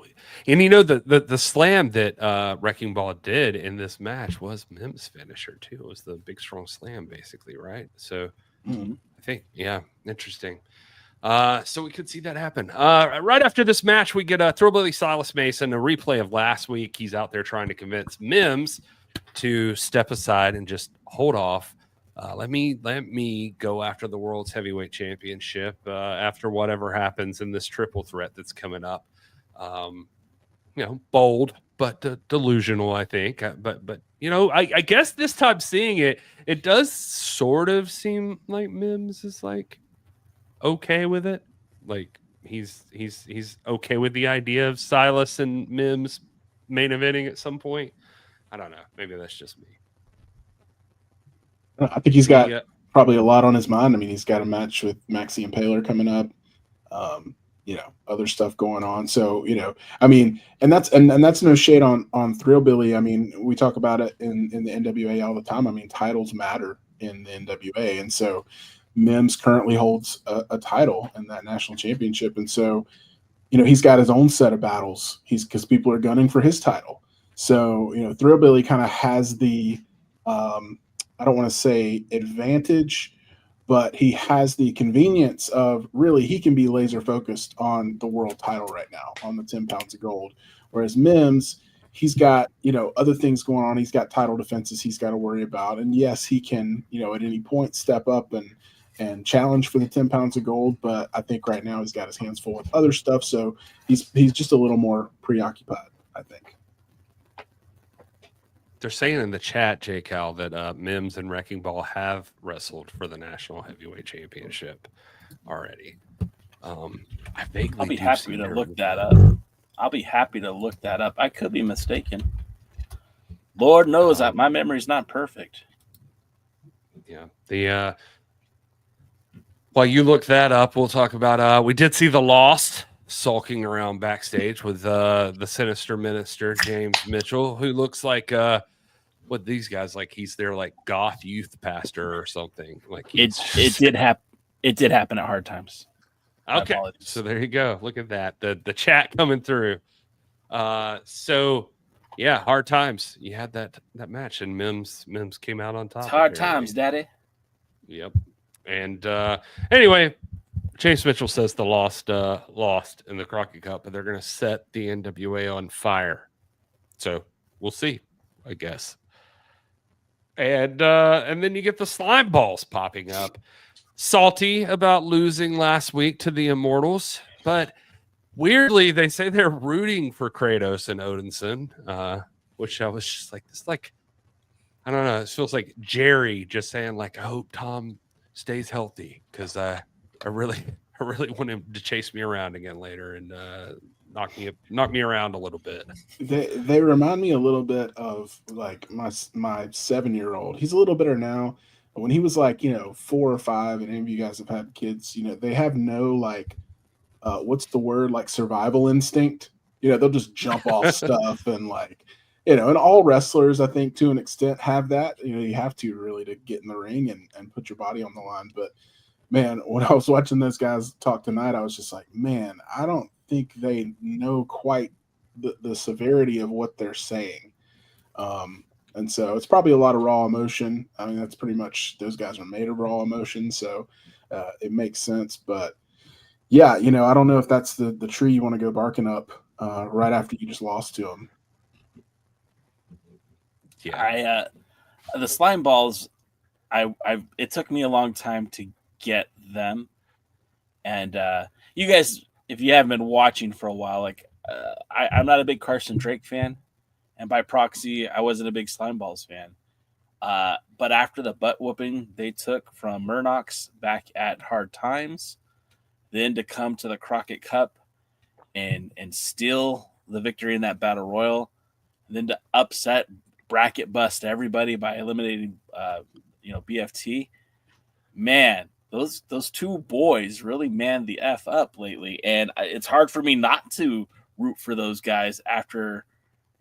And the slam that Wrecking Ball did in this match was Mims' finisher too. It was the big strong slam, basically, right? So I think, yeah, interesting. So we could see that happen. Right after this match, we get a Thrillbilly Silas Mason, a replay of last week. He's out there trying to convince Mims to step aside and just hold off. Let me go after the world's heavyweight championship after whatever happens in this triple threat that's coming up. Bold but delusional, I think. But I guess this time seeing it does sort of seem like Mims is like okay with it. Like he's okay with the idea of Silas and Mims main eventing at some point. I don't know. Maybe that's just me. I think he's got probably a lot on his mind. I mean, he's got a match with Maxie Impaler coming up. Other stuff going on. So, I mean, and that's no shade on Thrillbilly. I mean, we talk about it in the NWA all the time. I mean, titles matter in the NWA. And so Mims currently holds a title in that national championship. And so, he's got his own set of battles. Because people are gunning for his title. So, Thrillbilly kind of has the, I don't want to say advantage, but he has the convenience of really he can be laser focused on the world title right now, on the 10 pounds of gold. Whereas Mims, he's got, other things going on. He's got title defenses he's got to worry about. And yes, he can, at any point step up and challenge for the 10 pounds of gold. But I think right now he's got his hands full with other stuff. So he's just a little more preoccupied, I think. They're saying in the chat, J. Cal, that Mims and Wrecking Ball have wrestled for the National Heavyweight Championship already. I'll be happy to look that up. I could be mistaken. Lord knows that my memory's not perfect. Yeah. While you look that up, we'll talk about we did see the Lost sulking around backstage with the Sinister Minister, James Mitchell, who looks like what these guys like he's their like goth youth pastor or something. Like it did happen at Hard Times. Okay, so there you go. Look at that. The chat coming through. So yeah, Hard Times. You had that match, and Mims came out on top. It's Hard Times, Daddy. Yep. And anyway, James Mitchell says the lost in the Crockett Cup, but they're going to set the NWA on fire. So we'll see, I guess. And then you get the slime balls popping up. Salty about losing last week to the Immortals, but weirdly they say they're rooting for Kratos and Odinson, which I was just like, this, like, I don't know. It feels like Jerry just saying like, I hope Tom stays healthy because I really want him to chase me around again later and knock me around a little bit. They remind me a little bit of like my 7-year-old. He's a little better now. When he was like 4 or 5, and any of you guys have had kids, they have no like what's the word, like survival instinct. They'll just jump off stuff and like and all wrestlers I think to an extent have that. You have to really to get in the ring and put your body on the line. But man, when I was watching those guys talk tonight, I was just like, man, I don't think they know quite the severity of what they're saying. And so it's probably a lot of raw emotion. I mean, that's pretty much, those guys are made of raw emotion. So it makes sense. But yeah, I don't know if that's the tree you want to go barking up right after you just lost to him. Yeah, the slime balls. It took me a long time to get them, and you guys, if you haven't been watching for a while, like I'm not a big Carson Drake fan, and by proxy, I wasn't a big slime balls fan. But after the butt whooping they took from Murdoch back at Hard Times, then to come to the Crockett Cup and steal the victory in that battle royal, and then to upset bracket bust everybody by eliminating BFT. Man, those two boys really manned the F up lately, and it's hard for me not to root for those guys after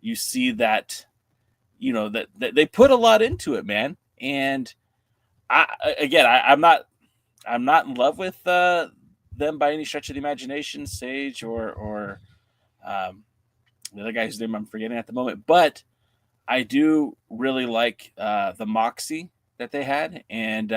you see that that they put a lot into it, man. And I'm not in love with them by any stretch of the imagination, Sage or the other guy whose name I'm forgetting at the moment, but I do really like the moxie that they had, and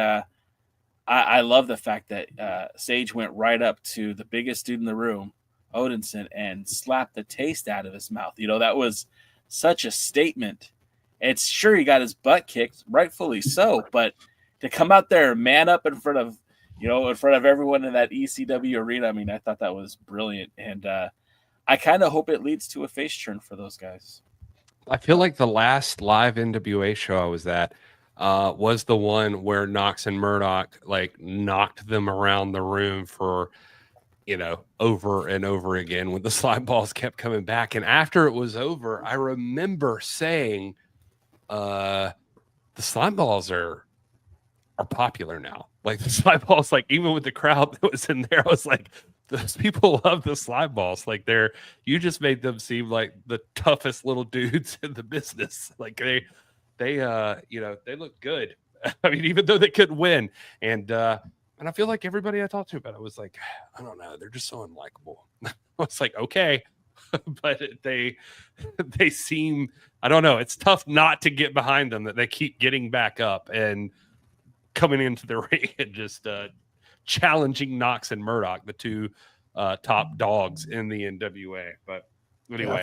I love the fact that Sage went right up to the biggest dude in the room, Odinson, and slapped the taste out of his mouth. That was such a statement. It's sure he got his butt kicked, rightfully so, but to come out there and man up in front of everyone in that ECW arena, I mean, I thought that was brilliant, and I kind of hope it leads to a face turn for those guys. I feel like the last live NWA show I was at was the one where Knox and Murdoch like knocked them around the room for over and over again when the slime balls kept coming back. And after it was over, I remember saying, the slime balls are popular now. Like the slime balls, like even with the crowd that was in there, I was like, those people love the slime balls. Like you just made them seem like the toughest little dudes in the business. Like they look good. I mean, even though they couldn't win. And I feel like everybody I talked to about it was like, I don't know, they're just so unlikable. I was like, okay. But they seem, I don't know, it's tough not to get behind them, that they keep getting back up and coming into the ring and just challenging Knox and Murdoch, the two top dogs in the NWA. But anyway, I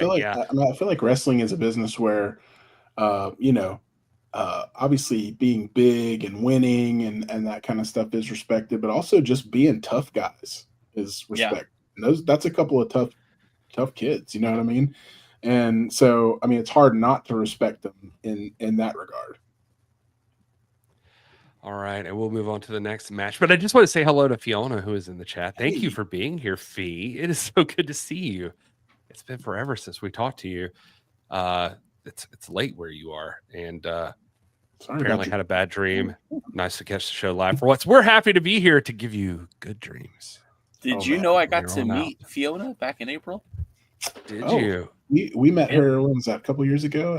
feel like wrestling is a business where obviously being big and winning and that kind of stuff is respected, but also just being tough guys is respect. Yeah. And that's a couple of tough kids, you know what I mean? And so, I mean, it's hard not to respect them in that regard. All right, and we'll move on to the next match. But I just want to say hello to Fiona, who is in the chat. Thank you for being here, Fee. It is so good to see you. It's been forever since we talked to you. It's late where you are, and apparently had a bad dream. Nice to catch the show live for once. We're happy to be here to give you good dreams. Did you know I got to meet Fiona back in April? Did you? We met her, when was that, a couple years ago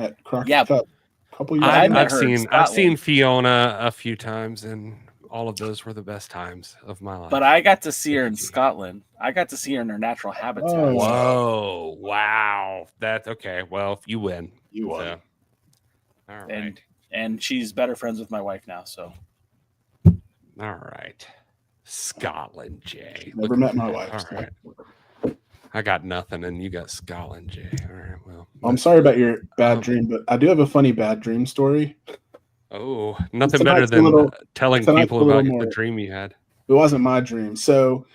at Crockett Cup. Couple years I've seen Fiona a few times, and all of those were the best times of my life. But I got to see her in Scotland. I got to see her in her natural habitat. Oh, whoa! Wow, that's okay. Well, if you win, you won. So. All right, and she's better friends with my wife now. So, all right, Scotland, Jay. Never met my wife. All right. I got nothing, and you got Scotland, Jay. All right, well. I'm sorry about your bad dream, but I do have a funny bad dream story. Oh, nothing better than telling people about the dream you had. It wasn't my dream. So,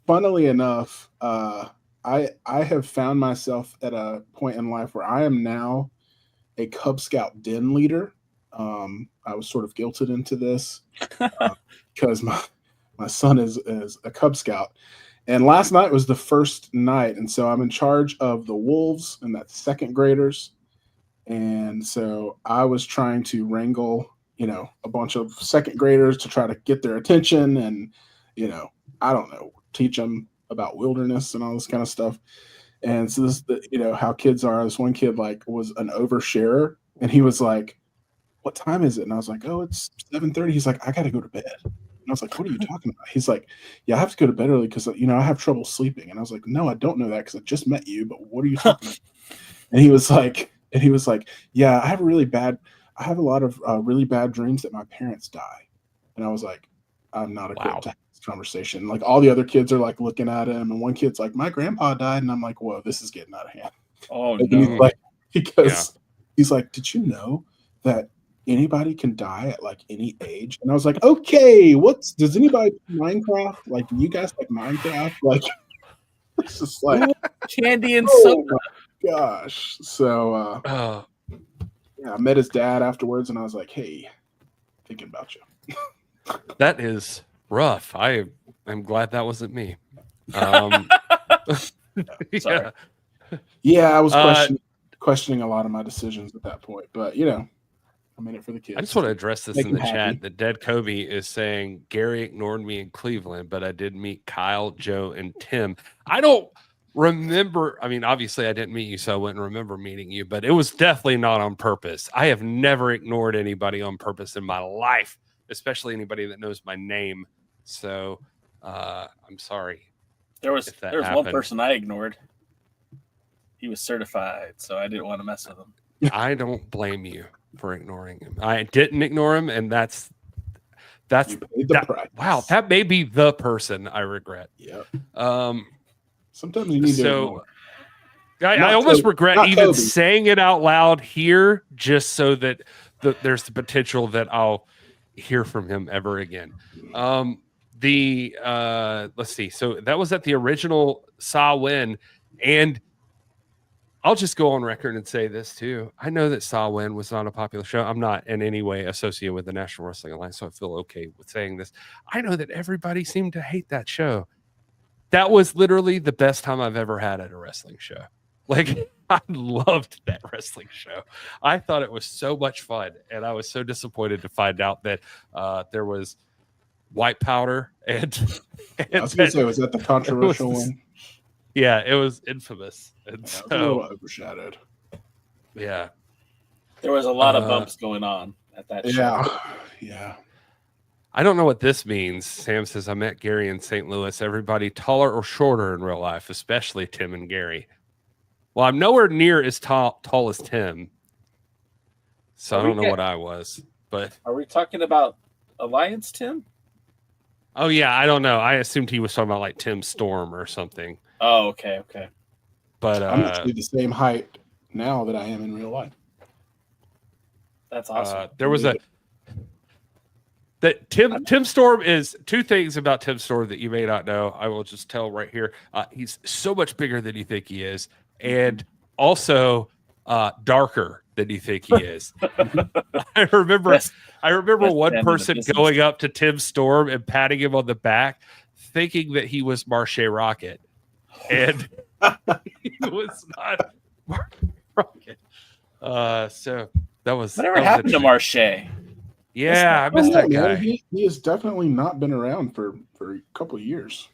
funnily enough, I have found myself at a point in life where I am now a Cub Scout den leader. I was sort of guilted into this because my son is a Cub Scout. And last night was the first night, and so I'm in charge of the Wolves, and that's second graders. And so I was trying to wrangle, a bunch of second graders to try to get their attention and, I don't know, teach them about wilderness and all this kind of stuff. And so this, how kids are. This one kid was an oversharer, and he was like, "What time is it?" And I was like, "Oh, it's 7:30." He's like, "I got to go to bed." And I was like, "What are you talking about?" He's like, "Yeah, I have to go to bed early because, I have trouble sleeping." And I was like, "No, I don't know that because I just met you, but what are you talking about?" And he was like, "Yeah, I have a lot of really bad dreams that my parents die." And I was like, I'm not Wow. equipped to have this conversation. Like all the other kids are like looking at him, and one kid's like, "My grandpa died," and I'm like, "Whoa, this is getting out of hand." Oh And no! he's like, because he's like, "Did you know that anybody can die at like any age?" And I was like, "Okay, does anybody play Minecraft? Like, do you guys like Minecraft?" Like, it's just like, Candy and oh soda. my gosh. So yeah, I met his dad afterwards, and I was like, "Hey, thinking about you." That is rough. I'm glad that wasn't me. Sorry. Yeah, I was questioning a lot of my decisions at that point, but you know, I'm in it for the kids. I just want to address this Make in the them happy. chat. That Dead Kobe is saying Gary ignored me in Cleveland, but I did meet Kyle, Joe, and Tim. I don't remember. I mean, obviously, I didn't meet you, so I wouldn't remember meeting you, but it was definitely not on purpose. I have never ignored anybody on purpose in my life, especially anybody that knows my name. So I'm sorry. There was happened. one person I ignored. He was certified, so I didn't want to mess with him. I don't blame you for ignoring him. I didn't ignore him, and that's You paid the price. wow. That may be the person I regret. Yeah. Sometimes you need to ignore. I almost regret even saying it out loud here, just so that there's the potential that I'll hear from him ever again. Let's see. So that was at the original Saw win, and I'll just go on record and say this too. I know that Saw Win was not a popular show. I'm not in any way associated with the National Wrestling Alliance, so I feel okay with saying this. I know that everybody seemed to hate that show. That was literally the best time I've ever had at a wrestling show. Like, I loved that wrestling show. I thought it was so much fun, and I was so disappointed to find out that there was white powder and I was going to say, was that the controversial one? Yeah, it was infamous. And yeah, it was a little overshadowed. Yeah. There was a lot of bumps going on at that show. Yeah. I don't know what this means. Sam says, I met Gary in St. Louis. Everybody taller or shorter in real life, especially Tim and Gary. Well, I'm nowhere near as tall as Tim. So I don't know what I was. But are we talking about Alliance Tim? Oh, yeah. I don't know. I assumed he was talking about like Tim Storm or something. Oh, okay. But I'm actually the same height now that I am in real life. That's awesome. There was that Tim Storm is two things about Tim Storm that you may not know. I will just tell right here. He's so much bigger than you think he is, and also darker than you think he is. I remember one person going up to Tim Storm and patting him on the back, thinking that he was Marche Rocket. And he was not Rocket. So that was whatever happened to Marche. Yeah, I missed that guy. He has definitely not been around for a couple of years.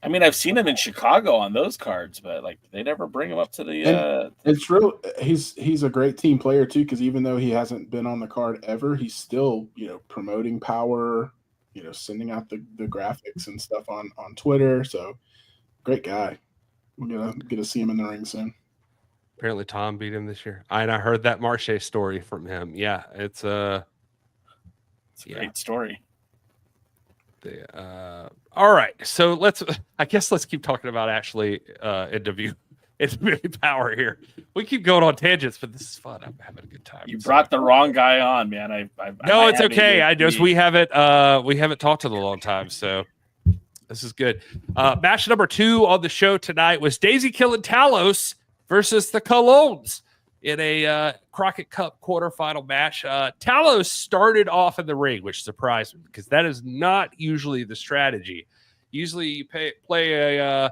I mean, I've seen him in Chicago on those cards, but like they never bring him up to the. It's real. He's a great team player too, because even though he hasn't been on the card ever, he's still promoting Powerrr, sending out the graphics and stuff on Twitter. So great guy. We're gonna get to see him in the ring soon. Apparently, Tom beat him this year. I heard that Marche story from him. Yeah, it's a great story. All right, so let's keep talking about actually NWA Powerrr here. We keep going on tangents, but this is fun. I'm having a good time. You brought the wrong guy on, man. No, it's okay. I just we haven't talked in a long time, so. This is good. Match number 2 on the show tonight was Daisy Kill Talos versus the Colóns in a Crockett Cup quarterfinal match. Talos started off in the ring, which surprised me because that is not usually the strategy. Usually you play a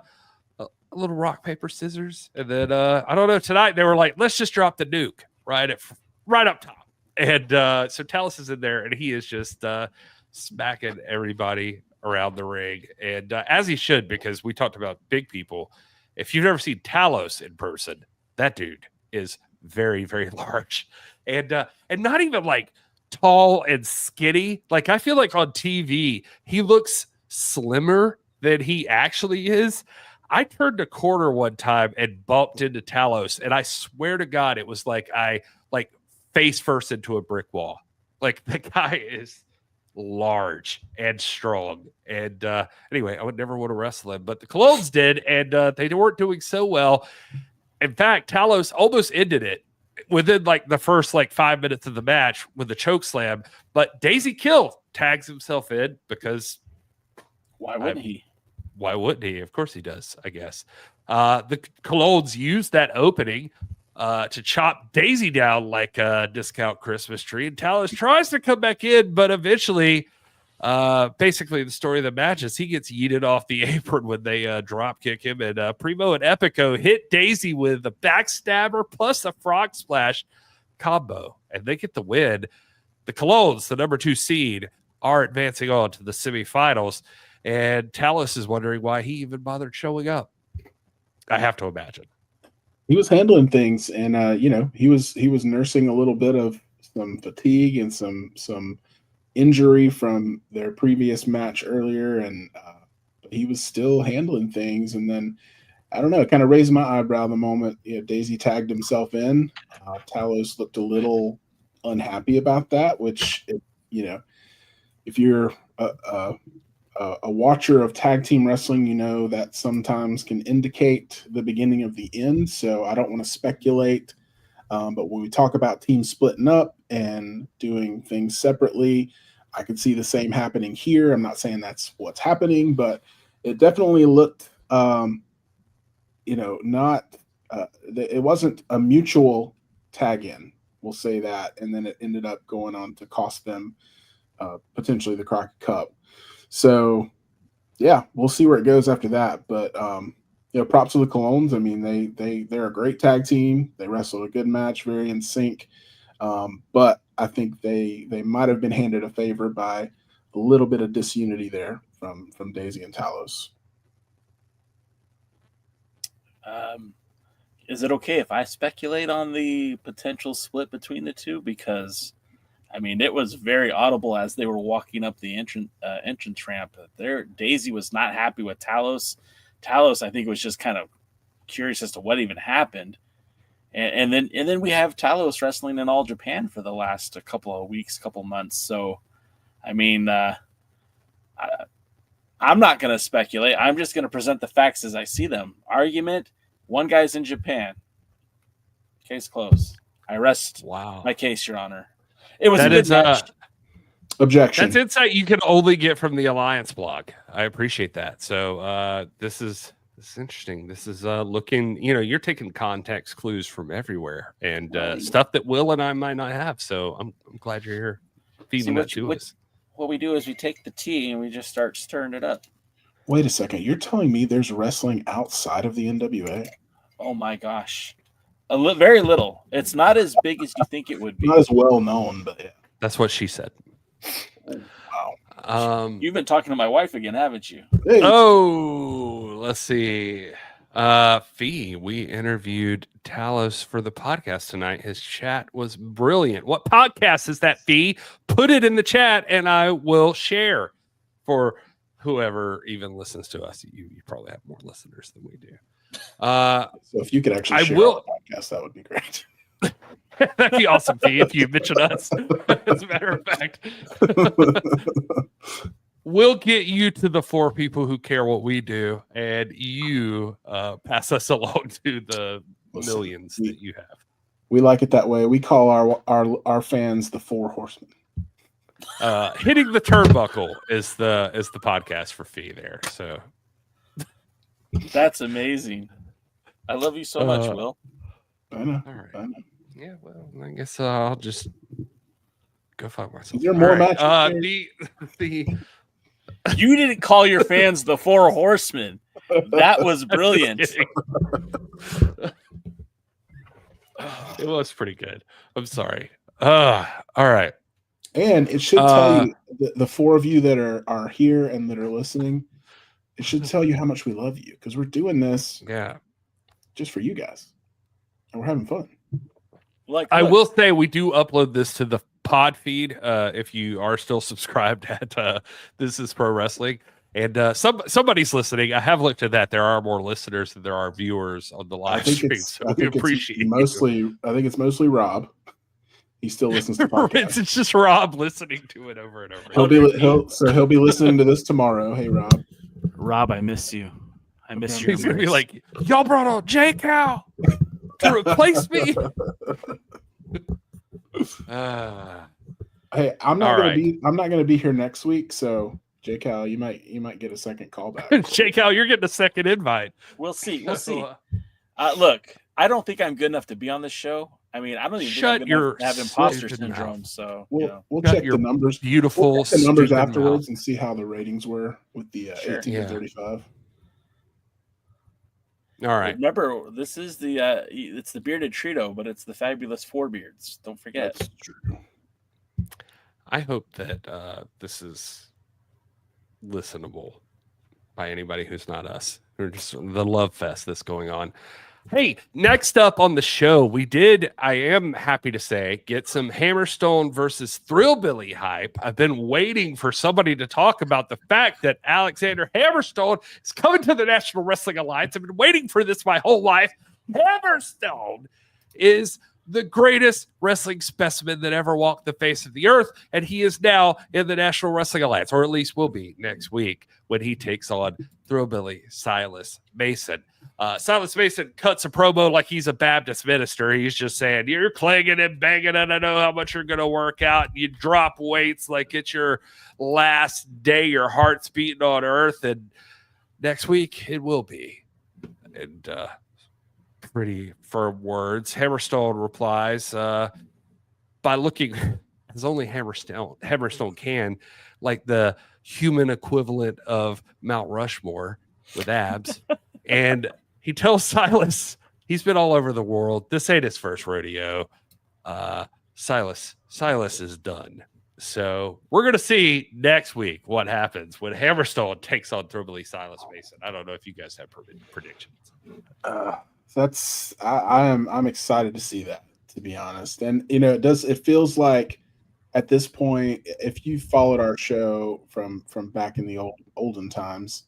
little rock, paper, scissors. And then, I don't know, tonight they were like, let's just drop the nuke right up top. And so Talos is in there, and he is just smacking everybody around the ring, and as he should, because we talked about big people. If you've never seen Talos in person, that dude is very, very large, and not even like tall and skinny. Like I feel like on TV he looks slimmer than he actually is. I turned a corner one time and bumped into Talos, and I swear to God, it was like I face first into a brick wall. Like the guy is large and strong. And anyway, I would never want to wrestle him, but the Colóns did, and they weren't doing so well. In fact, Talos almost ended it within like the first like 5 minutes of the match with a choke slam, but Daisy Kill tags himself in because why wouldn't he? Why wouldn't he? Of course he does, I guess. The Colóns used that opening to chop Daisy down like a discount Christmas tree. And Talos tries to come back in, but eventually, basically the story of the match is he gets yeeted off the apron when they drop kick him. And Primo and Epico hit Daisy with a backstabber plus a frog splash combo. And they get the win. The Colóns, the number 2 seed, are advancing on to the semifinals. And Talos is wondering why he even bothered showing up. I have to imagine. He was handling things, and he was nursing a little bit of some fatigue and some injury from their previous match earlier, and he was still handling things. And then I don't know, it kind of raised my eyebrow the moment Daisy tagged himself in. Talos looked a little unhappy about that, which if you're a watcher of tag team wrestling, that sometimes can indicate the beginning of the end. So I don't want to speculate. But when we talk about teams splitting up and doing things separately, I could see the same happening here. I'm not saying that's what's happening, but it definitely looked, not, it wasn't a mutual tag in. We'll say that. And then it ended up going on to cost them potentially the Crockett Cup. So, yeah, we'll see where it goes after that. But, props to the Colóns. I mean, they're a great tag team. They wrestled a good match, very in sync. But I think they might have been handed a favor by a little bit of disunity there from Daisy and Talos. Is it okay if I speculate on the potential split between the two? Because I mean, it was very audible as they were walking up the entrance ramp. Daisy was not happy with Talos. Talos, I think, was just kind of curious as to what even happened. And then we have Talos wrestling in All Japan for the last couple of weeks, couple months. So, I mean, I'm not going to speculate. I'm just going to present the facts as I see them. Argument: one guy's in Japan. Case closed. I rest my case, Your Honor. It was a good match. Objection. That's insight you can only get from the Alliance blog. I appreciate that. So this is interesting. This is looking, you're taking context clues from everywhere and stuff that Will and I might not have. So I'm glad you're here feeding that to us. What we do is we take the tea and we just start stirring it up. Wait a second. You're telling me there's wrestling outside of the NWA? Oh my gosh. Very little. It's not as big as you think it would be. Not as well known, but yeah. That's what she said. Wow. You've been talking to my wife again, haven't you? Hey. Oh, let's see. Fee, we interviewed Talos for the podcast tonight. His chat was brilliant. What podcast is that, Fee? Put it in the chat and I will share for whoever even listens to us. You probably have more listeners than we do. So if you could actually share our podcast, that would be great. That'd be awesome, Fee, if you mention us. As a matter of fact. We'll get you to the 4 people who care what we do, and you pass us along to the millions that you have. We like it that way. We call our fans the 4 horsemen. Hitting the turnbuckle is the podcast for Fee there. So that's amazing. I love you so much, Will. I know. All right. I know. Yeah, well, I guess I'll just go find myself. Is there more matches? You didn't call your fans the 4 horsemen. That was brilliant. It was pretty good. I'm sorry. All right. And it should tell you, the 4 of you that are here and that are listening, it should tell you how much we love you, because we're doing this just for you guys. And we're having fun. I will say we do upload this to the pod feed if you are still subscribed at This Is Pro Wrestling. And somebody's listening. I have looked at that. There are more listeners than there are viewers on the live stream. So we appreciate it. I think it's mostly Rob. He still listens to podcasts. It's just Rob listening to it over and over. He'll be listening to this tomorrow. Hey, Rob. Rob, I miss you. I miss you. He's gonna be like, y'all brought on J Cal to replace me. Hey, I'm not gonna be here next week, so J Cal, you might get a second call back. J Cal, you're getting a second invite. We'll see. We'll see. Look, I don't think I'm good enough to be on this show. I mean, I don't even think I'm good enough to have imposter syndrome. So we'll check the numbers. Beautiful. We'll check the numbers afterwards and see how the ratings were with the 18 to 35. All right. Remember, this is it's the bearded trio, but it's the fabulous four beards. Don't forget. That's true. I hope that this is listenable by anybody who's not us. Or just the love fest that's going on. Hey, next up on the show, I am happy to say, get some Hammerstone versus Thrillbilly hype. I've been waiting for somebody to talk about the fact that Alexander Hammerstone is coming to the National Wrestling Alliance. I've been waiting for this my whole life. Hammerstone is the greatest wrestling specimen that ever walked the face of the earth, and he is now in the National Wrestling Alliance, or at least will be next week when he takes on Thrillbilly Silas Mason. Silas Mason cuts a promo like he's a Baptist minister. He's just saying, you're clanging and banging, and I know how much you're going to work out. You drop weights like it's your last day. Your heart's beating on earth, and next week it will be. And pretty firm words. Hammerstone replies by looking as only Hammerstone can, like the human equivalent of Mount Rushmore with abs. And he tells Silas he's been all over the world. This ain't his first rodeo. Silas is done. So we're going to see next week what happens when Hammerstone takes on Thrillbilly Silas Mason. I don't know if you guys have predictions. I'm excited to see that, to be honest. And it feels like at this point, if you followed our show from back in the olden times,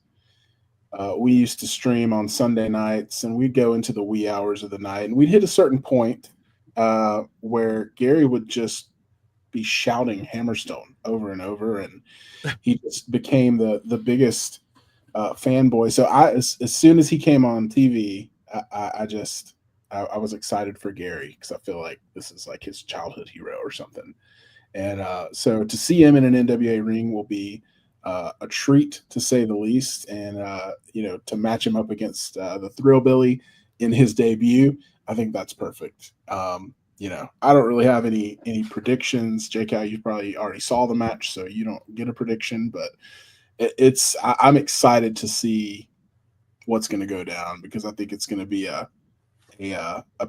we used to stream on Sunday nights, and we'd go into the wee hours of the night, and we'd hit a certain point where Gary would just be shouting Hammerstone over and over, and he just became the biggest fanboy. So as soon as he came on TV, I was excited for Gary, because I feel like this is like his childhood hero or something. And so to see him in an NWA ring will be a treat, to say the least. And to match him up against the Thrillbilly in his debut, I think that's perfect. I don't really have any predictions. JK, you probably already saw the match, so you don't get a prediction. But I'm excited to see what's going to go down, because I think it's going to be a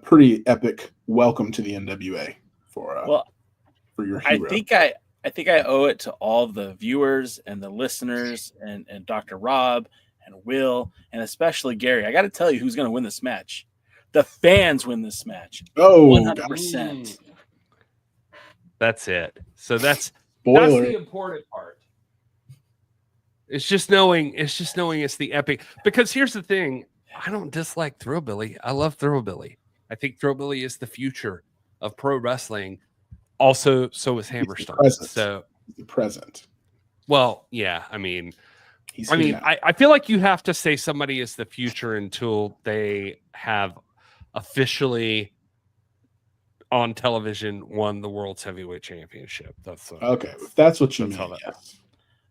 pretty epic welcome to the NWA for your hero. I think I owe it to all the viewers and the listeners and Dr. Rob and Will, and especially Gary. I got to tell you who's going to win this match. The fans win this match. Oh, 100%. That's it. So that's Spoiler. the important part. It's just knowing it's the epic. Because here's the thing, I don't dislike Thrillbilly. I love Thrillbilly. I think Thrillbilly is the future of pro wrestling. Also, so is Hammerstone. So the present. Well, yeah. I feel like you have to say somebody is the future until they have officially on television won the World's Heavyweight Championship. That's okay. If that's what you mean. Yes.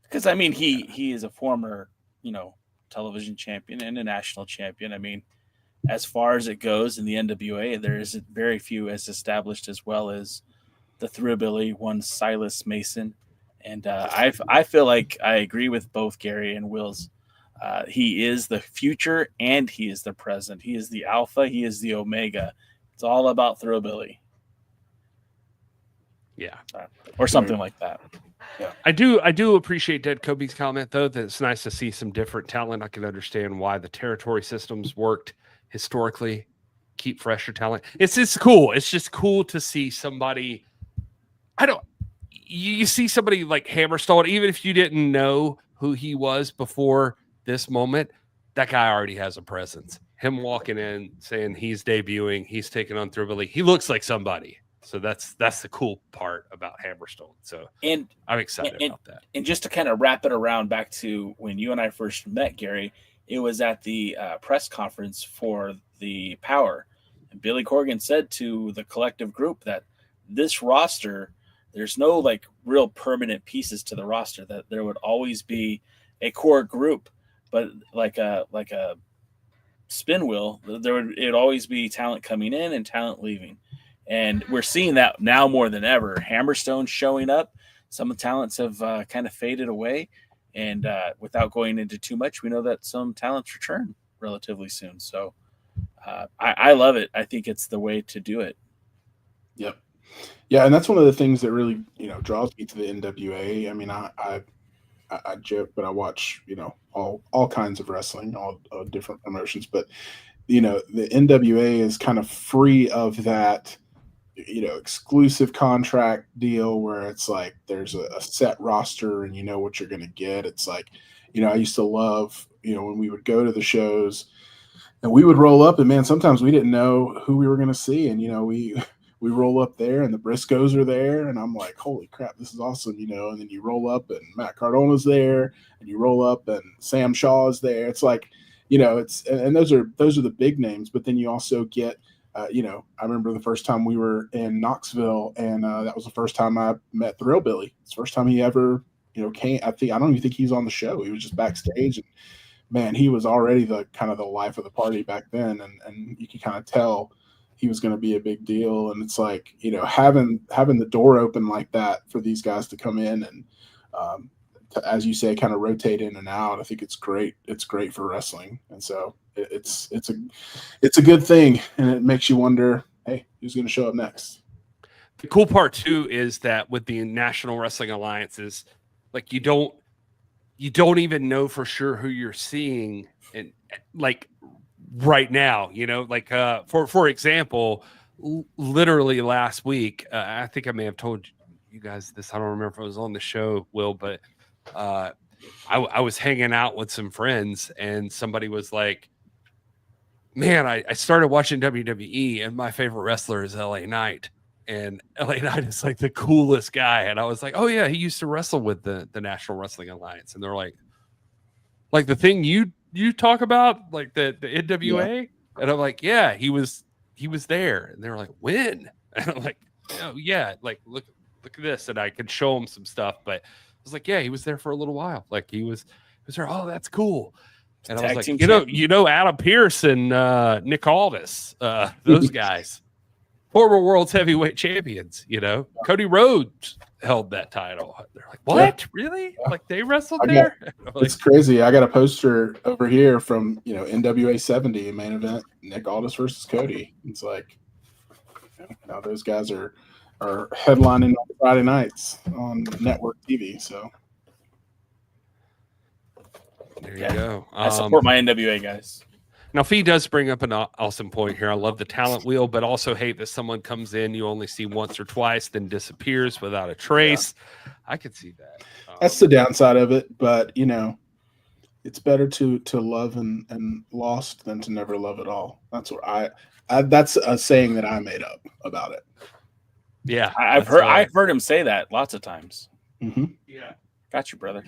Because he is a former television champion and a national champion. As far as it goes in the NWA, there is very few as established as well as the Thrillbilly one, Silas Mason. And I feel like I agree with both Gary and Will's. He is the future and he is the present. He is the alpha. He is the omega. It's all about Thrillbilly. Yeah. Or something like that. Yeah. I do appreciate Dead Kobe's comment, though, that it's nice to see some different talent. I can understand why the territory systems worked historically. Keep fresher talent. It's just cool. It's just cool to see somebody. You see somebody like Hammerstone, even if you didn't know who he was before this moment, that guy already has a presence. Him walking in saying he's debuting, he's taking on Thrillbilly. He looks like somebody So that's the cool part about Hammerstone. So And I'm excited about that. And just to kind of wrap it around back to when you and I first met, Gary, it was at the press conference for the Powerrr. And Billy Corgan said to the collective group that this roster, there's no like real permanent pieces to the roster, that there would always be a core group, but like a spin wheel, it'd always be talent coming in and talent leaving. And we're seeing that now more than ever. Hammerstone's showing up. Some of the talents have kind of faded away. And without going into too much, we know that some talents return relatively soon. So I love it. I think it's the way to do it. Yep. Yeah, and that's one of the things that really, draws me to the NWA. I mean, I joke, but I watch, all kinds of wrestling, all different promotions. But, the NWA is kind of free of that, exclusive contract deal where it's like there's a set roster and you know what you're going to get. It's like, I used to love, when we would go to the shows and we would roll up and, man, sometimes we didn't know who we were going to see. And, we roll up there and the Briscoes are there and I'm like, holy crap, this is awesome, and then you roll up and Matt Cardona's there and you roll up and Sam Shaw is there. It's like, and those are the big names, but then you also get, I remember the first time we were in Knoxville and that was the first time I met Thrill Billy. It's the first time he ever, came. I don't even think he was on the show. He was just backstage and man, he was already the kind of the life of the party back then. And you could kind of tell he was going to be a big deal. And it's like, having the door open like that for these guys to come in and, as you say, kind of rotate in and out. I think it's great. It's great for wrestling. And so it's a good thing. And it makes you wonder, hey, who's going to show up next? The cool part too is that with the National Wrestling Alliances, like you don't even know for sure who you're seeing, and like right now, for example, literally last week, I think I may have told you guys this. I don't remember if it was on the show, Will, but I was hanging out with some friends and somebody was like, man, I started watching WWE and my favorite wrestler is LA Knight. And LA Knight is like the coolest guy. And I was like, oh yeah, he used to wrestle with the National Wrestling Alliance. And they're like the thing you talk about, like the NWA? Yeah. And I'm like, yeah, he was there. And they're like, when? And I'm like, oh yeah, like look at this. And I could show them some stuff, but I was like, yeah, he was there for a little while. Like he was there. Oh, that's cool. And I was like, Adam Pearce and Nick Aldis, those guys, former world's heavyweight champions, Cody Rhodes held that title. They're like, what? Yeah. Really? Yeah. Like they wrestled there? It's crazy. I got a poster over here from, NWA 70 main event, Nick Aldis versus Cody. It's like, now those guys are headlining on Friday nights on network TV. So there you go. I support my NWA guys. Now, Fee does bring up an awesome point here. I love the talent wheel, but also hate that someone comes in, you only see once or twice, then disappears without a trace. Yeah. I could see that. That's the downside of it, but it's better to love and lost than to never love at all. That's what that's a saying that I made up about it. Yeah, I've heard him say that lots of times. Mm-hmm. Yeah, got you, brother.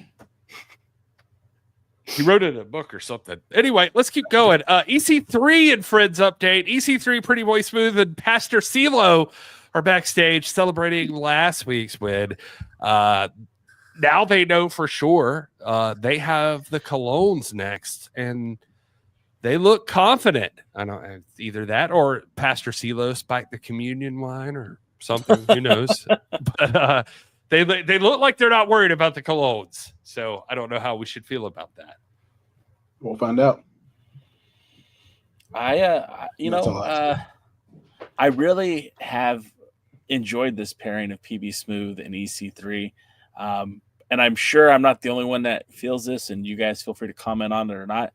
He wrote it in a book or something. Anyway, let's keep going. EC3 and Friends update. EC3, Pretty Boy Smooth, and Pastor CeeLo are backstage celebrating last week's win. Now they know for sure they have the Colóns next, and they look confident. I don't know, either that or Pastor CeeLo spiked the communion wine or something. Who knows? But they look like they're not worried about the Colóns. So I don't know how we should feel about that. We'll find out. I really have enjoyed this pairing of PB Smooth and EC3. And I'm sure I'm not the only one that feels this, and you guys feel free to comment on it or not.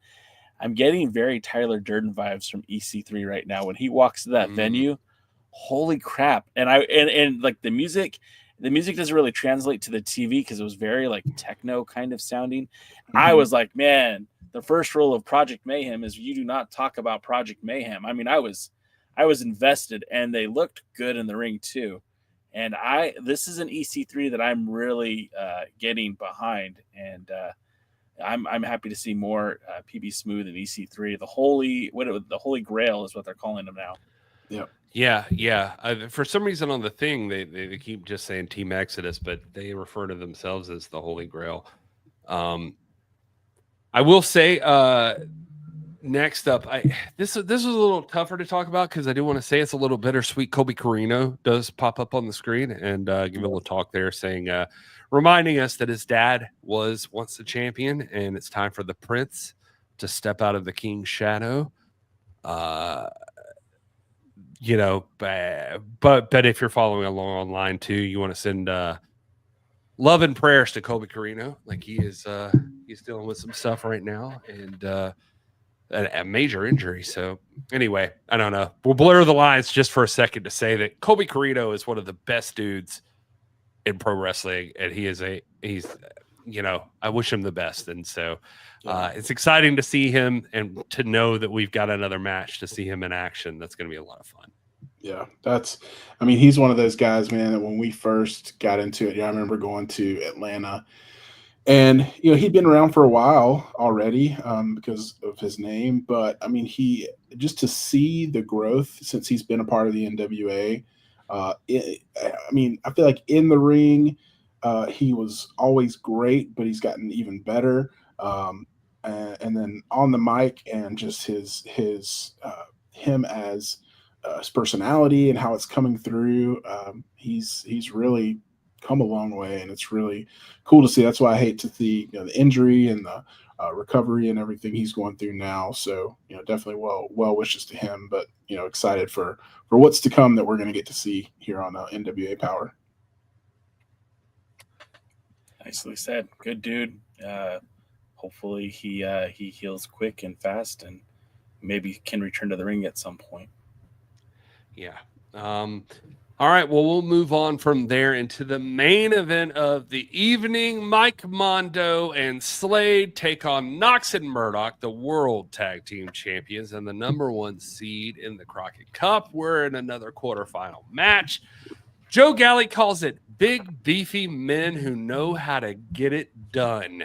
I'm getting very Tyler Durden vibes from EC3 right now. When he walks to that venue, holy crap. And like the music doesn't really translate to the TV because it was very like techno kind of sounding. Mm-hmm. I was like, man, the first rule of Project Mayhem is you do not talk about Project Mayhem. I mean, I was I was invested, and they looked good in the ring too. And this is an EC3 that I'm really getting behind, and I'm happy to see more PB Smooth and EC3. The Holy Grail is what they're calling them now. Yeah. For some reason on the thing, they keep just saying Team Exodus, but they refer to themselves as the Holy Grail. I will say, next up, this was a little tougher to talk about because I do want to say it's a little bittersweet. Colby Carino does pop up on the screen and give a little talk there, saying, reminding us that his dad was once the champion, and it's time for the Prince to step out of the King's shadow. You know, but if you're following along online too, you want to send love and prayers to Colby Carino. Like he's dealing with some stuff right now, and a major injury. So anyway, I don't know. We'll blur the lines just for a second to say that Colby Carino is one of the best dudes in pro wrestling, and he's I wish him the best. And so it's exciting to see him and to know that we've got another match to see him in action. That's going to be a lot of fun. Yeah, he's one of those guys, man, that when we first got into it, I remember going to Atlanta, and he'd been around for a while already because of his name. But I mean, to see the growth since he's been a part of the NWA. I feel like in the ring, he was always great, but he's gotten even better. And then on the mic, and just him as his personality and how it's coming through, he's really come a long way, and it's really cool to see. That's why I hate to see the injury and the recovery and everything he's going through now. So definitely well wishes to him, but excited for what's to come that we're going to get to see here on NWA Powerrr. Nicely said. Good dude. Hopefully he heals quick and fast, and maybe can return to the ring at some point. Yeah. All right. Well, we'll move on from there into the main event of the evening. Mike Mondo and Slade take on Knox and Murdoch, the World Tag Team Champions and the #1 seed in the Crockett Cup. We're in another quarterfinal match. Joe Galley calls it big, beefy men who know how to get it done.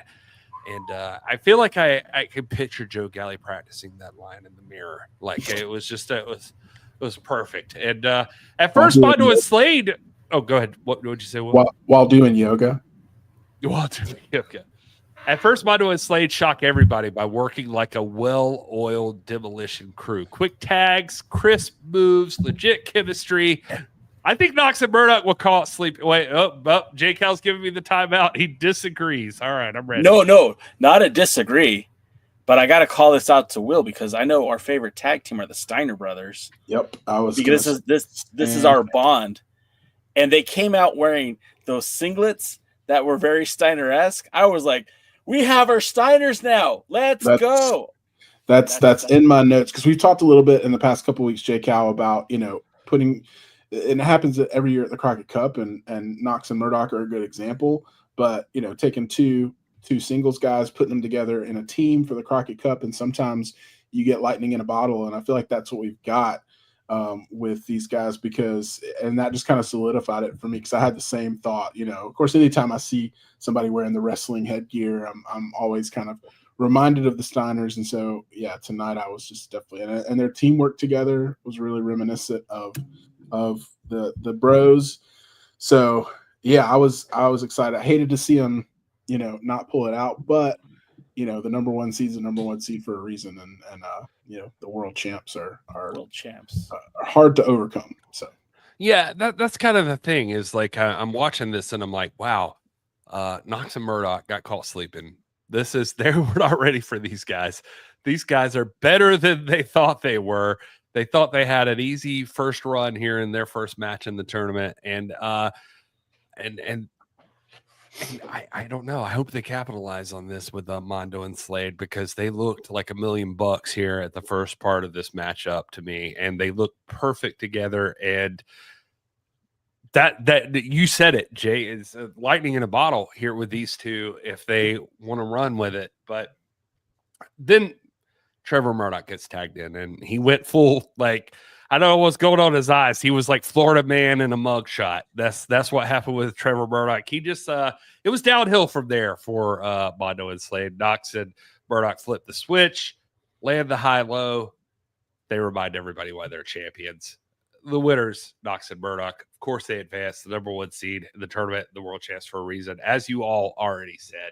And I feel like I could picture Joe Galley practicing that line in the mirror. Like it was perfect. And at first, Mondo and Slade. Oh, go ahead. What would you say? While doing yoga. While doing yoga. At first, Mondo and Slade shock everybody by working like a well-oiled demolition crew. Quick tags, crisp moves, legit chemistry. I think Knox and Murdoch will call it sleep. Wait, J. Cal's giving me the timeout. He disagrees. All right, I'm ready. No, not a disagree. But I got to call this out to Will, because I know our favorite tag team are the Steiner brothers. Yep, because this is our bond, and they came out wearing those singlets that were very Steiner-esque. I was like, we have our Steiners now. Let's go. That's in my notes, because we've talked a little bit in the past couple of weeks, J. Cal, about putting. And it happens every year at the Crockett Cup, and Knox and Murdoch are a good example. But taking two singles guys, putting them together in a team for the Crockett Cup, and sometimes you get lightning in a bottle, and I feel like that's what we've got with these guys, and that just kind of solidified it for me, because I had the same thought. Of course, anytime I see somebody wearing the wrestling headgear, I'm always kind of reminded of the Steiners. And so tonight I was just definitely, and their teamwork together was really reminiscent of the bros. So I was excited. I hated to see them not pull it out, but the #1 seed's the #1 seed for a reason, and the world champs are world champs are hard to overcome. So that's kind of the thing, is like I'm watching this and I'm like, wow, Knox and Murdoch got caught sleeping. We're not ready for these guys. These guys are better than they thought they were. They thought they had an easy first run here in their first match in the tournament, and I don't know. I hope they capitalize on this with Mondo and Slade, because they looked like $1 million here at the first part of this matchup to me, and they looked perfect together. And that you said it, Jay, is lightning in a bottle here with these two if they want to run with it. But then Trevor Murdoch gets tagged in, and he went full, like, I don't know what's going on in his eyes. He was like Florida man in a mugshot. That's what happened with Trevor Murdoch. He just it was downhill from there for Mondo and Slade. Knox and Murdoch flipped the switch, land the high low. They remind everybody why they're champions. The winners, Knox and Murdoch, of course, they advanced the number 1 seed in the tournament, the world champs for a reason, as you all already said.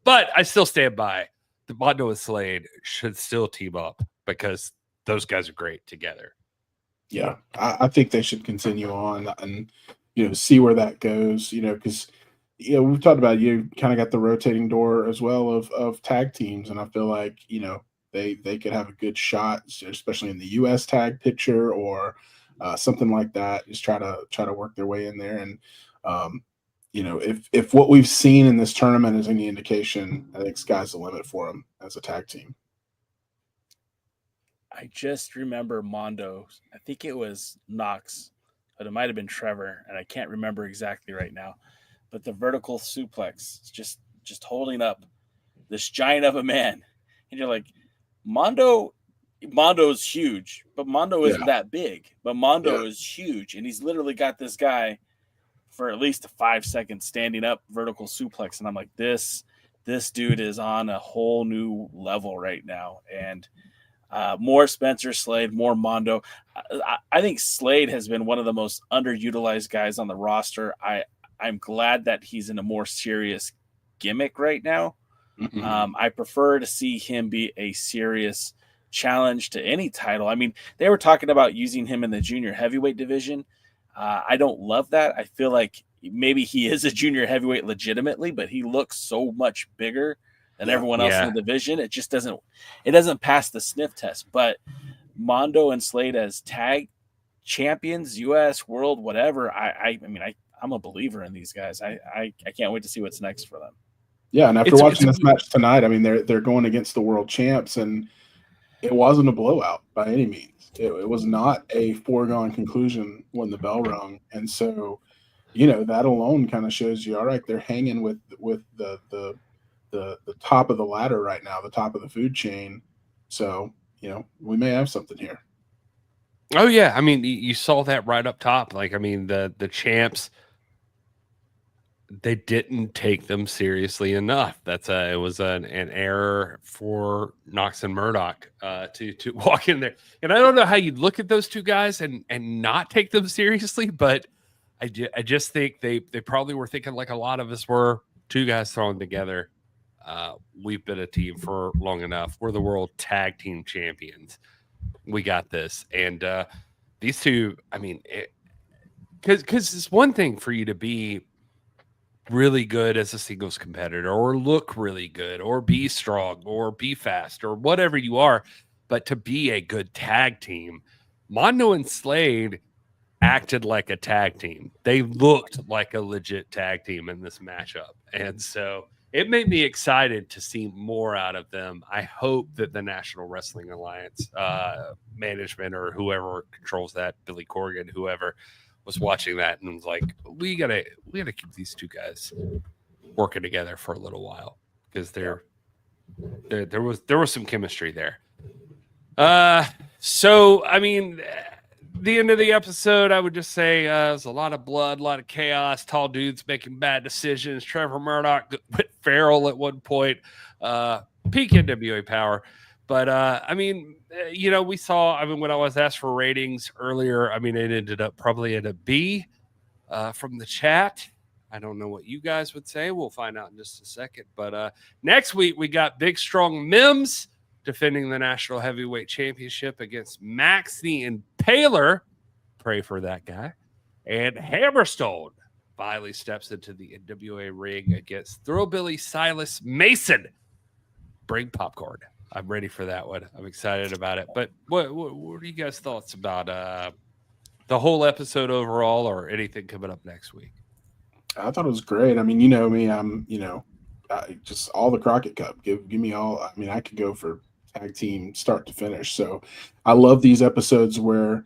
But I still stand by the Mondo and Slade should still team up because those guys are great together. Yeah, I think they should continue on and, see where that goes, because, we've talked about you kind of got the rotating door as well of tag teams. And I feel like, they could have a good shot, especially in the U.S. tag picture or something like that. Just try to work their way in there. And, if what we've seen in this tournament is any indication, I think sky's the limit for them as a tag team. I just remember Mondo. I think it was Knox, but it might have been Trevor, and I can't remember exactly right now. But the vertical suplex, just holding up this giant of a man, and you're like, Mondo's huge, but Mondo isn't that big. But Mondo is huge, and he's literally got this guy for at least a 5 seconds standing up vertical suplex, and I'm like, this dude is on a whole new level right now. And more Spencer Slade, more Mondo. I think Slade has been one of the most underutilized guys on the roster. I'm glad that he's in a more serious gimmick right now. Mm-hmm. I prefer to see him be a serious challenge to any title. I mean, they were talking about using him in the junior heavyweight division. I don't love that. I feel like maybe he is a junior heavyweight legitimately, but he looks so much bigger than everyone else in the division. It just doesn't pass the sniff test. But Mondo and Slade as tag champions, US, world, whatever. I'm a believer in these guys. I can't wait to see what's next for them. Yeah, and after watching this match tonight, I mean, they're going against the world champs, and it wasn't a blowout by any means. It was not a foregone conclusion when the bell rung, and so that alone kind of shows you, all right, they're hanging with the top of the ladder right now, the top of the food chain. So we may have something here. Oh yeah, I mean, you saw that right up top. Like, I mean, the champs, they didn't take them seriously enough. It was an error for Knox and Murdoch to walk in there. And I don't know how you'd look at those two guys and not take them seriously, but I just think they probably were thinking like a lot of us were, two guys thrown together. We've been a team for long enough. We're the world tag team champions. We got this. And these two, I mean, because it's one thing for you to be really good as a singles competitor or look really good or be strong or be fast or whatever you are, but to be a good tag team. Mondo and Slade acted like a tag team. They looked like a legit tag team in this matchup. And so it made me excited to see more out of them. I hope that the National Wrestling Alliance management or whoever controls that, Billy Corgan, whoever, was watching that and was like, we gotta keep these two guys working together for a little while because there was some chemistry there. So I mean, the end of the episode, I would just say there's a lot of blood, a lot of chaos, tall dudes making bad decisions. Trevor Murdoch went feral at one point, peak NWA Powerrr. But, I mean, we saw, when I was asked for ratings earlier, I mean, it ended up probably at a B from the chat. I don't know what you guys would say. We'll find out in just a second. But next week, we got Big Strong Mims defending the National Heavyweight Championship against Max the Impaler. Pray for that guy. And Hammerstone finally steps into the NWA ring against Throwbilly Silas Mason. Bring popcorn. I'm ready for that one. I'm excited about it. But what are you guys' thoughts about the whole episode overall or anything coming up next week? I thought it was great. I mean, you know me, I'm, just all the Crockett Cup. Give me all. I mean, I could go for tag team start to finish. So I love these episodes where,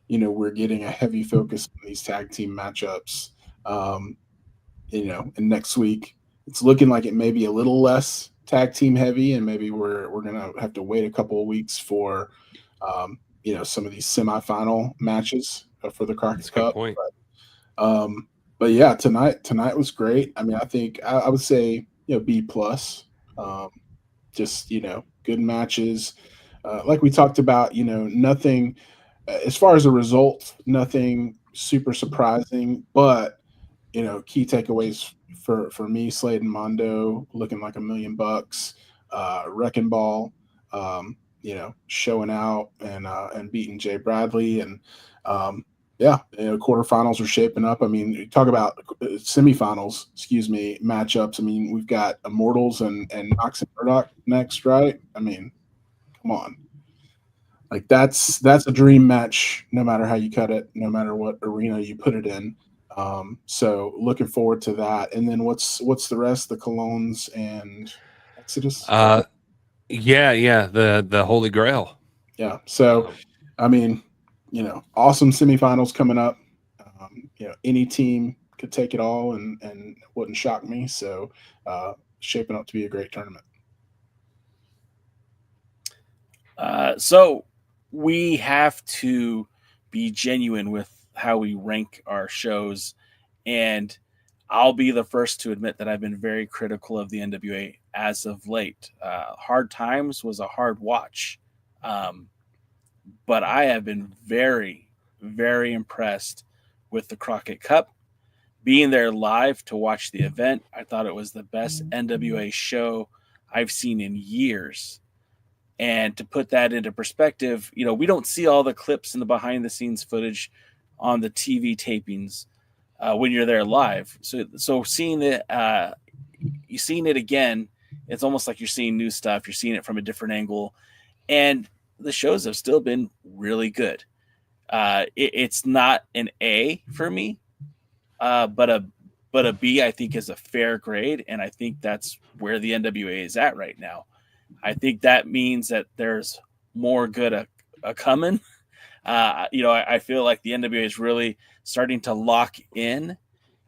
we're getting a heavy focus on these tag team matchups. And next week it's looking like it may be a little less tag team heavy, and maybe we're gonna have to wait a couple of weeks for some of these semifinal matches for the Crockett That's a good Cup. point. But yeah, tonight was great. I mean, I think I would say B plus. Just good matches. Like we talked about, nothing as far as a result, nothing super surprising, but key takeaways for me, Slade and Mondo looking like $1 million, Wrecking Ball, showing out and beating Jay Bradley, and quarterfinals are shaping up. I mean, you talk about semifinals, matchups. I mean, we've got Immortals and Knox and Murdoch next, right? I mean, come on. Like that's a dream match, no matter how you cut it, no matter what arena you put it in. So looking forward to that. And then what's the rest? The Colóns and Exodus. The Holy Grail. Yeah. So, I mean, awesome semifinals coming up. Any team could take it all, and it wouldn't shock me. So, shaping up to be a great tournament. So we have to be genuine with how we rank our shows, and I'll be the first to admit that I've been very critical of the NWA as of late. Hard Times was a hard watch, but I have been very, very impressed with the Crockett Cup. Being there live to watch the event, I thought it was the best NWA show I've seen in years. And to put that into perspective, we don't see all the clips and the behind the scenes footage on the TV tapings when you're there live. So seeing it, you're seeing it again, it's almost like you're seeing new stuff. You're seeing it from a different angle, and the shows have still been really good. It's not an A for me, but a B I think is a fair grade, and I think that's where the NWA is at right now. I think that means that there's more good a coming. I feel like the NWA is really starting to lock in.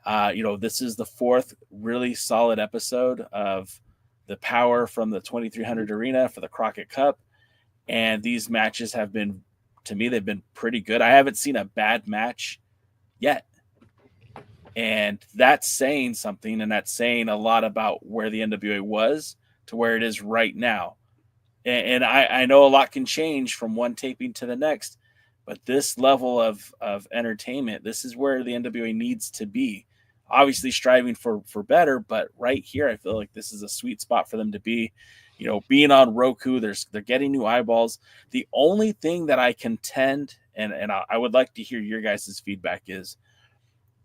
This is the fourth really solid episode of the Powerrr from the 2300 arena for the Crockett Cup. And these matches have been, to me, they've been pretty good. I haven't seen a bad match yet. And that's saying something, and that's saying a lot about where the NWA was to where it is right now. And I know a lot can change from one taping to the next, but this level of entertainment, this is where the NWA needs to be. Obviously striving for better, but right here, I feel like this is a sweet spot for them to be. Being on Roku, they're getting new eyeballs. The only thing that I contend, and I would like to hear your guys' feedback, is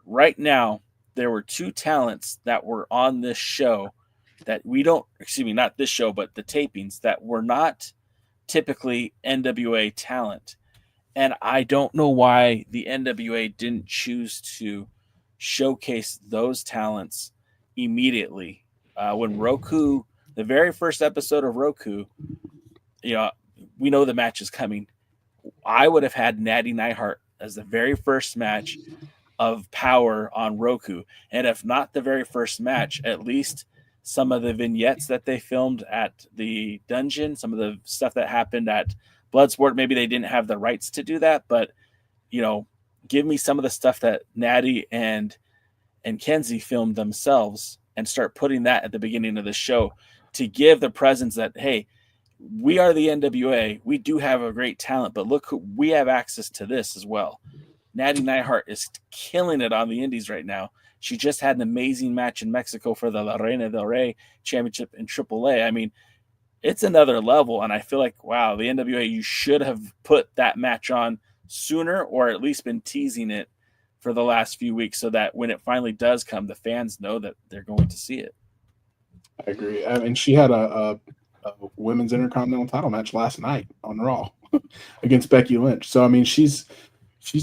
right now there were two talents that were on this show that we don't, not this show, but the tapings that were not typically NWA talent. And I don't know why the NWA didn't choose to showcase those talents immediately. When Roku, the very first episode of Roku, we know the match is coming. I would have had Natty Neidhart as the very first match of Powerrr on Roku. And if not the very first match, at least some of the vignettes that they filmed at the dungeon, some of the stuff that happened at Bloodsport, maybe they didn't have the rights to do that, but give me some of the stuff that Natty and Kenzie filmed themselves and start putting that at the beginning of the show to give the presence that, hey, we are the NWA. We do have a great talent, but look, we have access to this as well. Natty Neidhart is killing it on the indies right now. She just had an amazing match in Mexico for the La Reina del Rey championship in AAA. I mean, it's another level, and I feel like, wow, the NWA, you should have put that match on sooner, or at least been teasing it for the last few weeks, so that when it finally does come, the fans know that they're going to see it. I agree. I mean, she had a women's intercontinental title match last night on Raw against Becky Lynch. So I mean, she's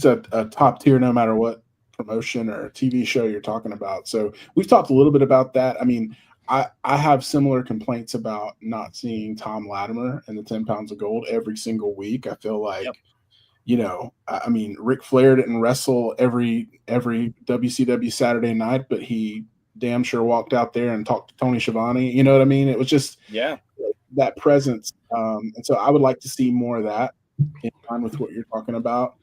a top tier no matter what promotion or TV show you're talking about. So we've talked a little bit about that. I mean, I have similar complaints about not seeing Tom Latimer and the 10 pounds of gold every single week. I feel like, I mean, Ric Flair didn't wrestle every WCW Saturday night, but he damn sure walked out there and talked to Tony Schiavone. You know what I mean? It was just that presence. And so I would like to see more of that in line with what you're talking about.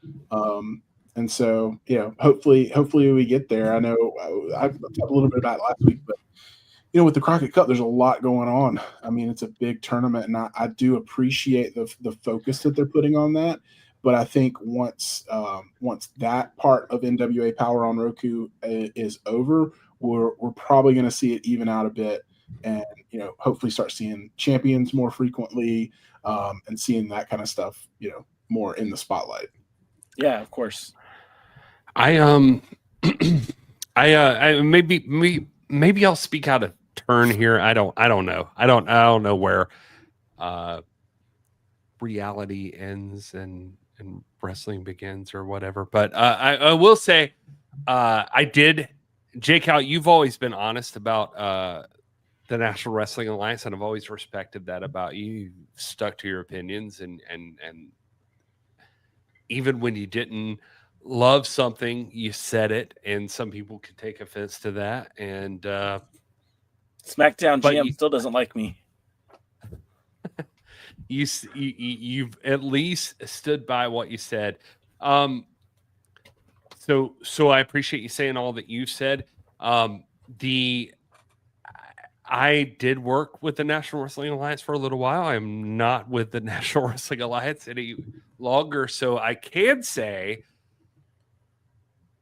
And so, hopefully we get there. I know I talked a little bit about it last week, but with the Crockett Cup, there's a lot going on. I mean, it's a big tournament, and I do appreciate the focus that they're putting on that. But I think once that part of NWA Powerrr on Roku is over, we're probably going to see it even out a bit, and hopefully start seeing champions more frequently, and seeing that kind of stuff, more in the spotlight. Yeah, of course. I maybe I'll speak out of turn here. I don't know. I don't know where reality ends and wrestling begins or whatever. But I will say, Jake, Cal, you've always been honest about the National Wrestling Alliance, and I've always respected that about you. You stuck to your opinions, and even when you didn't love something, you said it, and some people can take offense to that. And SmackDown GM still doesn't like me. You've at least stood by what you said. So I appreciate you saying all that you said. I did work with the National Wrestling Alliance for a little while. I'm not with the National Wrestling Alliance any longer, so I can say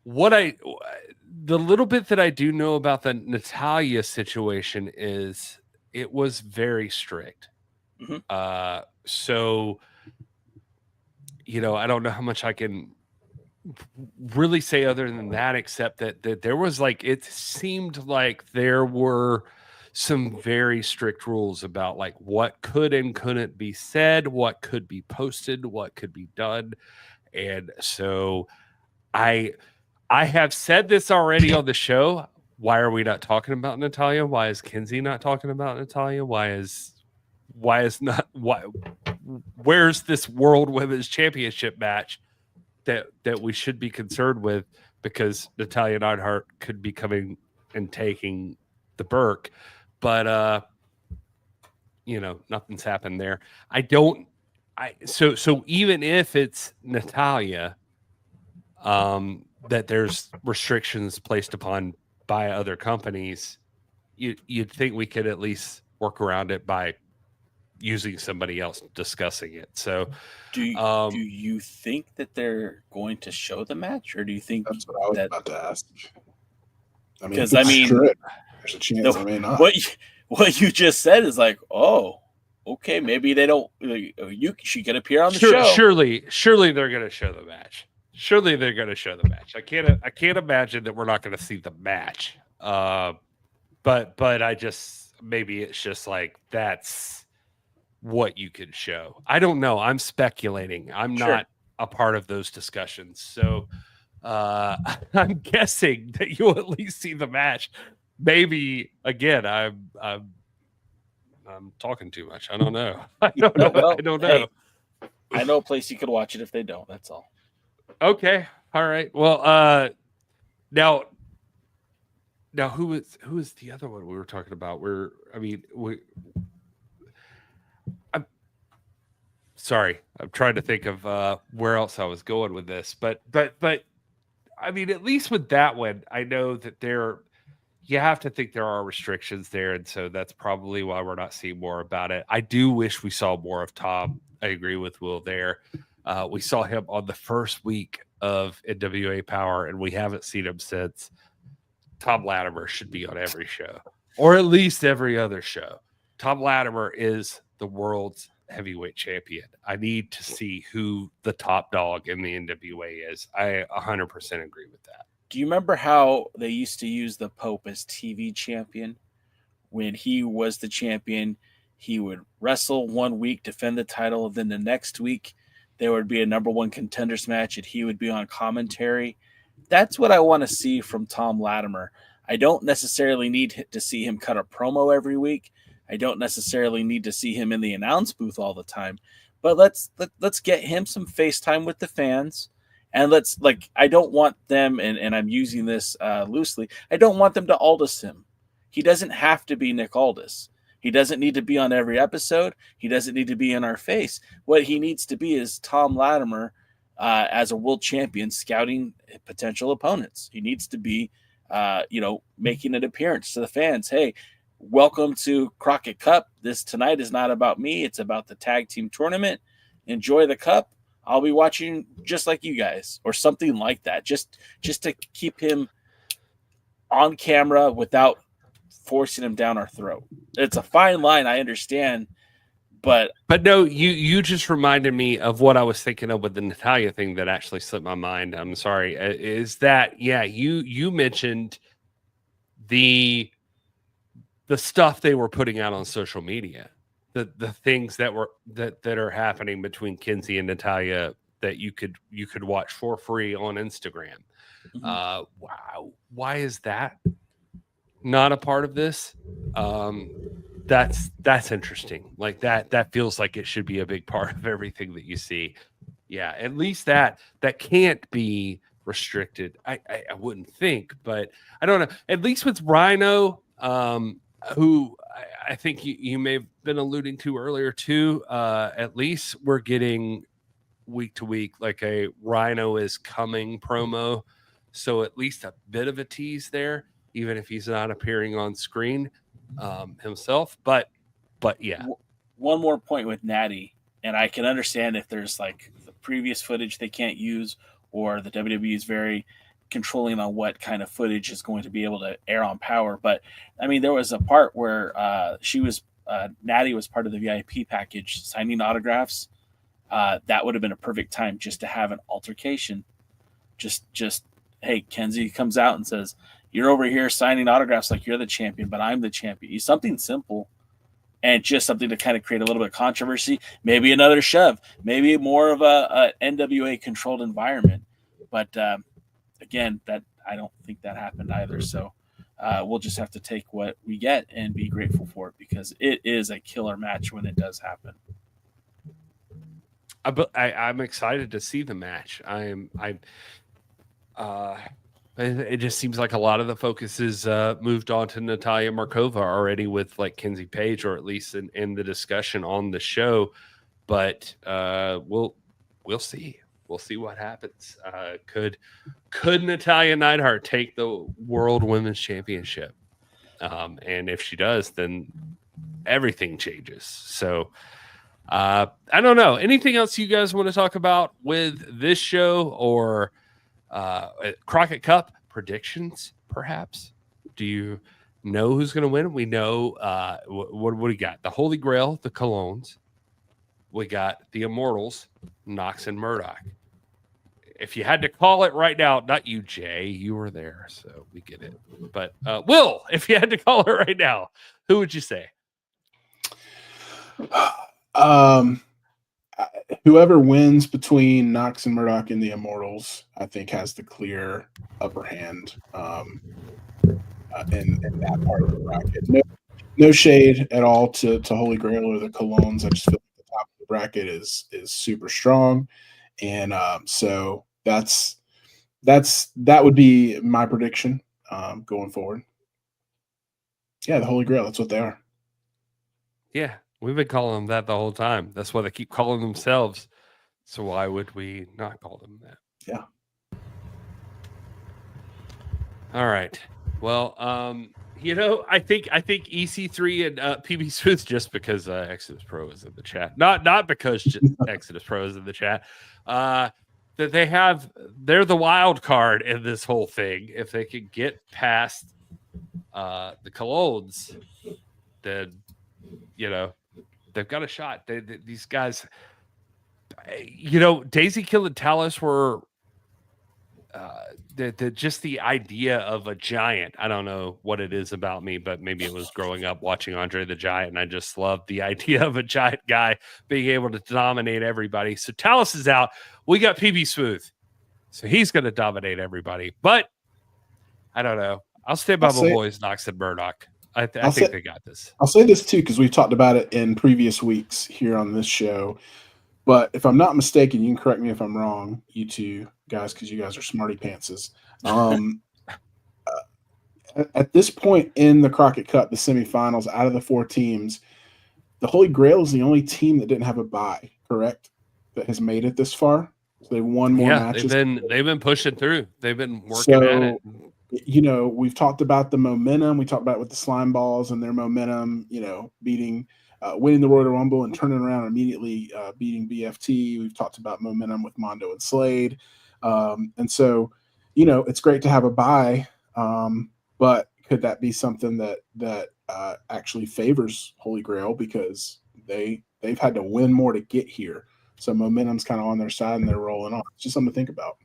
the little bit that I do know about the Natalya situation is it was very strict. Mm-hmm. So, I don't know how much I can really say other than that, except that there was it seemed like there were some very strict rules about what could and couldn't be said, what could be posted, what could be done. And so I have said this already on the show. Why are we not talking about Natalya? Why is Kenzie not talking about Natalya? Where's this World Women's Championship match that we should be concerned with, because Natalya Neidhart could be coming and taking the Burke, but nothing's happened there. So even if it's Natalya, that there's restrictions placed upon by other companies, you'd think we could at least work around it by using somebody else discussing it. So do you think that they're going to show the match, or do you think that's what I was about to ask? Because there's a chance I may not. What you just said is okay, maybe they don't. She could appear on the show. Surely they're going to show the match. Surely they're going to show the match. I can't imagine that we're not going to see the match. But maybe it's just that's what you could show. I don't know. I'm speculating. I'm not a part of those discussions. So I'm guessing that you'll at least see the match. Maybe again, I'm talking too much. I don't know. I don't know. Well, I don't know. Hey, I know a place you could watch it if they don't. That's all. Okay. All right. Well, now who is the other one we were talking about? I'm sorry. I'm trying to think of where else I was going with this, but I mean, at least with that one, I know that you have to think there are restrictions there, and so that's probably why we're not seeing more about it. I do wish we saw more of Tom. I agree with Will there. We saw him on the first week of NWA Powerrr, and we haven't seen him since. Tom Latimer should be on every show, or at least every other show. Tom Latimer is the world's heavyweight champion. I need to see who the top dog in the NWA is. I 100% agree with that. Do you remember how they used to use the Pope as TV champion? When he was the champion, he would wrestle 1 week, defend the title, and then the next week there would be a number one contenders match and he would be on commentary. That's what I want to see from Tom Latimer. I don't necessarily need to see him cut a promo every week. I don't necessarily need to see him in the announce booth all the time. But let's get him some FaceTime with the fans. And I don't want them, and I'm using this loosely, I don't want them to Aldis him. He doesn't have to be Nick Aldis. He doesn't need to be on every episode. He doesn't need to be in our face. What he needs to be is Tom Latimer as a world champion scouting potential opponents. He needs to be, making an appearance to the fans. Hey, welcome to Crockett Cup. This tonight is not about me. It's about the tag team tournament. Enjoy the cup. I'll be watching just like you guys, or something like that. Just to keep him on camera without forcing him down our throat. It's a fine line, I understand, but no, you just reminded me of what I was thinking of with the Natalya thing that actually slipped my mind. I'm sorry. Is that you mentioned the stuff they were putting out on social media, the things that are happening between Kenzie and Natalya that you could watch for free on Instagram. Wow, why is that not a part of this? That's interesting. Like that feels like it should be a big part of everything that you see. Yeah, at least that can't be restricted. I wouldn't think, but I don't know. At least with Rhino, who I think you may have been alluding to earlier too. At least we're getting week to week like a Rhino is coming promo. So at least a bit of a tease there, even if he's not appearing on screen himself. But yeah. One more point with Natty, and I can understand if there's like the previous footage they can't use, or the WWE is very controlling on what kind of footage is going to be able to air on Powerrr. But I mean, there was a part where Natty was part of the VIP package signing autographs. That would have been a perfect time just to have an altercation. Just hey, Kenzie comes out and says, "You're over here signing autographs like you're the champion, but I'm the champion." Something simple, and just something to kind of create a little bit of controversy. Maybe another shove. Maybe more of a NWA controlled environment. But again, that I don't think that happened either. So we'll just have to take what we get and be grateful for it, because it is a killer match when it does happen. I'm excited to see the match. It just seems like a lot of the focus is moved on to Natalya Markova already with like Kenzie Page, or at least in the discussion on the show. But we'll see. We'll see what happens. Could Natalya Neidhart take the World Women's Championship? And if she does, then everything changes. So I don't know. Anything else you guys want to talk about with this show, or Crockett Cup predictions, perhaps? Do you know who's going to win? We know what do we got? The Holy Grail, the Colóns. We got the Immortals, Knox and Murdoch. If you had to call it right now, not you, Jay, you were there, so we get it. But Will, if you had to call it right now, who would you say? Whoever wins between Knox and Murdoch and the Immortals, I think, has the clear upper hand in that part of the bracket. No shade at all to Holy Grail or the Colóns. I just feel like the top of the bracket is super strong, and so that would be my prediction going forward. Yeah, the Holy Grail. That's what they are. Yeah. We've been calling them that the whole time. That's why they keep calling themselves. So why would we not call them that? Yeah. All right. Well, I think EC3 and PB Smooth, just because Exodus Pro is in the chat, not because Exodus Pro is in the chat, that they're the wild card in this whole thing. If they could get past the Colóns, then they've got a shot. These guys, Daisy Kill and Talos were just the idea of a giant. I don't know what it is about me, but maybe it was growing up watching Andre the Giant, and I just loved the idea of a giant guy being able to dominate everybody. So Talos is out. We got PB Smooth, so he's going to dominate everybody. But I don't know. I'll stay by my boys, Knox and Murdoch. I think they got this. I'll say this too, because we've talked about it in previous weeks here on this show. But if I'm not mistaken, you can correct me if I'm wrong, you two guys, because you guys are smarty pantses. at this point in the Crockett Cup, the semifinals, out of the 4 teams, the Holy Grail is the only team that didn't have a bye, correct? That has made it this far. So they won more matches. They've been pushing through. They've been working at it. You know, we've talked about the momentum. We talked about it with the Slime Balls and their momentum, you know, winning the Royal Rumble and turning around and immediately beating BFT. We've talked about momentum with Mondo and Slade. And so, you know, it's great to have a bye, but could that be something that actually favors Holy Grail because they've had to win more to get here. So momentum's kind of on their side and they're rolling on. It's just something to think about.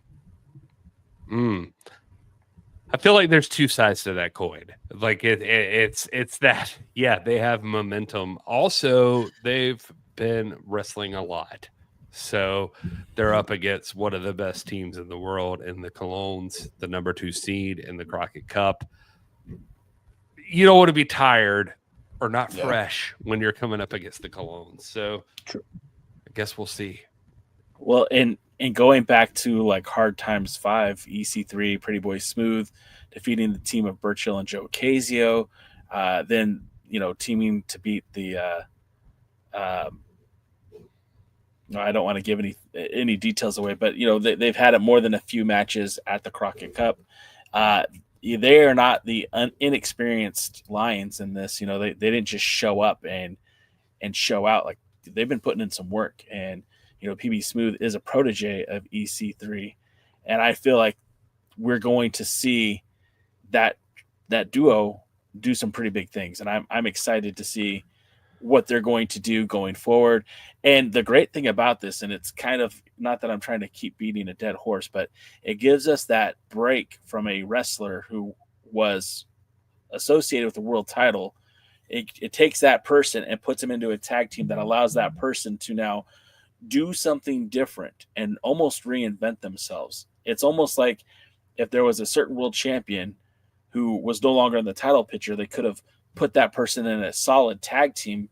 I feel like there's 2 sides to that coin. Like it's that, yeah, they have momentum. Also, they've been wrestling a lot. So they're up against one of the best teams in the world in the Colóns, the number 2 seed in the Crockett Cup. You don't want to be tired or not fresh when you're coming up against the Colóns. So true. I guess we'll see. Well, and going back to like Hard Times 5, EC3, Pretty Boy Smooth, defeating the team of Burchill and Joe Casio, then, you know, teaming to beat the I don't want to give any details away, but, you know, they've had it more than a few matches at the Crockett Cup. They are not the inexperienced Lions in this. You know, they didn't just show up and show out. Like, they've been putting in some work. And, you know, PB Smooth is a protege of EC3. And I feel like we're going to see that duo do some pretty big things. And I'm excited to see what they're going to do going forward. And the great thing about this, and it's kind of not that I'm trying to keep beating a dead horse, but it gives us that break from a wrestler who was associated with the world title. It takes that person and puts him into a tag team that allows that person to now do something different and almost reinvent themselves. It's almost like if there was a certain world champion who was no longer in the title picture, they could have put that person in a solid tag team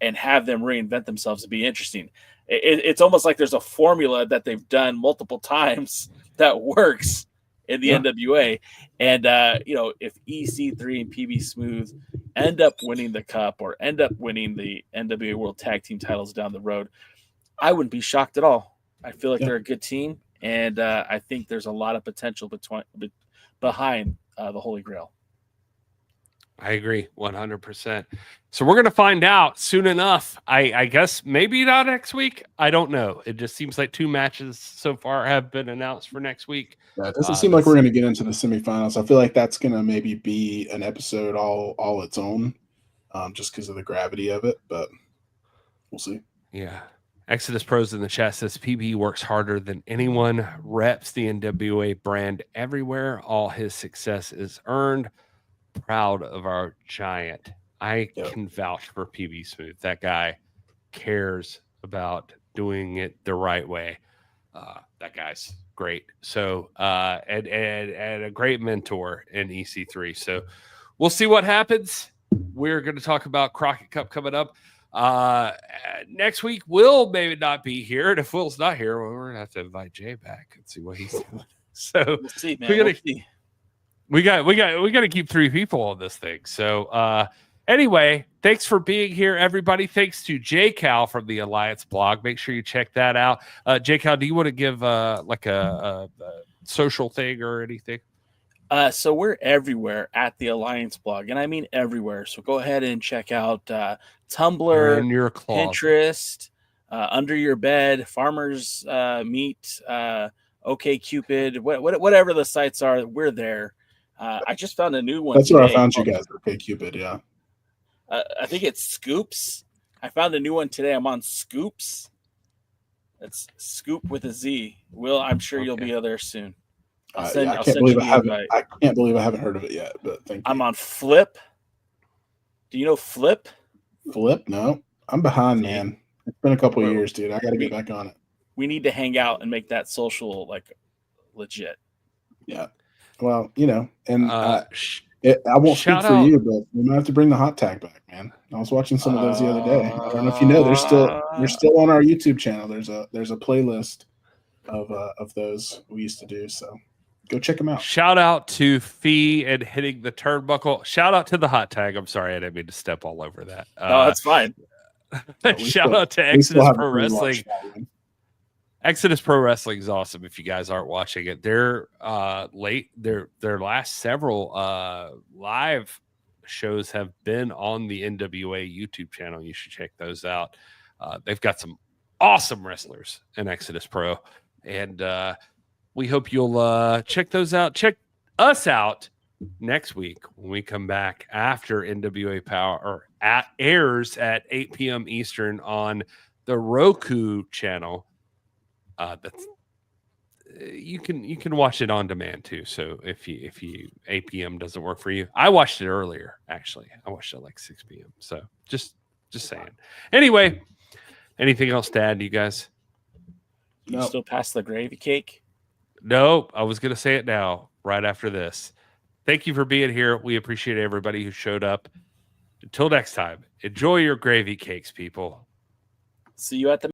and have them reinvent themselves to be interesting. It's almost like there's a formula that they've done multiple times that works in the NWA. And, you know, if EC3 and PB Smooth end up winning the cup or end up winning the NWA World Tag Team titles down the road, I wouldn't be shocked at all. I feel like they're a good team. And I think there's a lot of potential behind the Holy Grail. I agree 100%. So we're going to find out soon enough. I guess maybe not next week. I don't know. It just seems like 2 matches so far have been announced for next week. Yeah, it doesn't seem like we're going to get into the semifinals. I feel like that's going to maybe be an episode all its own, just because of the gravity of it. But we'll see. Yeah. Exodus Pros in the chat says PB works harder than anyone, reps the NWA brand everywhere. All his success is earned. Proud of our giant. I can vouch for PB Smooth. That guy cares about doing it the right way. That guy's great. So and a great mentor in EC3. So we'll see what happens. We're going to talk about Crockett Cup coming up. Next week, Will maybe not be here. And if Will's not here, well, we're gonna have to invite Jay back and see what he's doing. So we'll see, man. We got to keep 3 people on this thing. So anyway, thanks for being here, everybody. Thanks to J Cal from the Alliance blog. Make sure you check that out. J Cal, do you want to give like a social thing or anything? So we're everywhere at the Alliance blog, and I mean everywhere. So go ahead and check out Tumblr, in your Pinterest, Under Your Bed, Farmers Meat, OkCupid, whatever the sites are, we're there. I just found a new one. That's where I found you guys. OkCupid, yeah. I think it's Scoops. I found a new one today. I'm on Scoops. It's Scoop with a Z. Will, I'm sure you'll be there soon. I can't believe I haven't heard of it yet, but thank you. I'm on Flip. Do you know Flip? Flip? No. I'm behind, man. It's been a couple of years, dude. I got to get back on it. We need to hang out and make that social, like, legit. Yeah. Well, you know, and I won't speak for you, but we might have to bring the hot tag back, man. I was watching some of those the other day. I don't know if you know, they're still on our YouTube channel. There's a playlist of those we used to do. So Go check them out. Shout out to Fee and hitting the turnbuckle. Shout out to the hot tag. I'm sorry, I didn't mean to step all over that. No, that's fine. Shout out to Exodus Pro Wrestling. Exodus Pro Wrestling is awesome. If you guys aren't watching it, they're their last several live shows have been on the NWA YouTube channel. You should check those out. They've got some awesome wrestlers in Exodus Pro, and we hope you'll check those out. Check us out next week when we come back after NWA Powerrr airs at 8 p.m. Eastern on the Roku channel. That's you can watch it on demand too. So if you 8 p.m. doesn't work for you, I watched it earlier. Actually, I watched it like 6 p.m. So just saying. Anyway, anything else to add, you guys? You still pass the gravy cake? No, I was gonna say it now, right after this. Thank you for being here. We appreciate everybody who showed up. Until next time, enjoy your gravy cakes, people. See you at the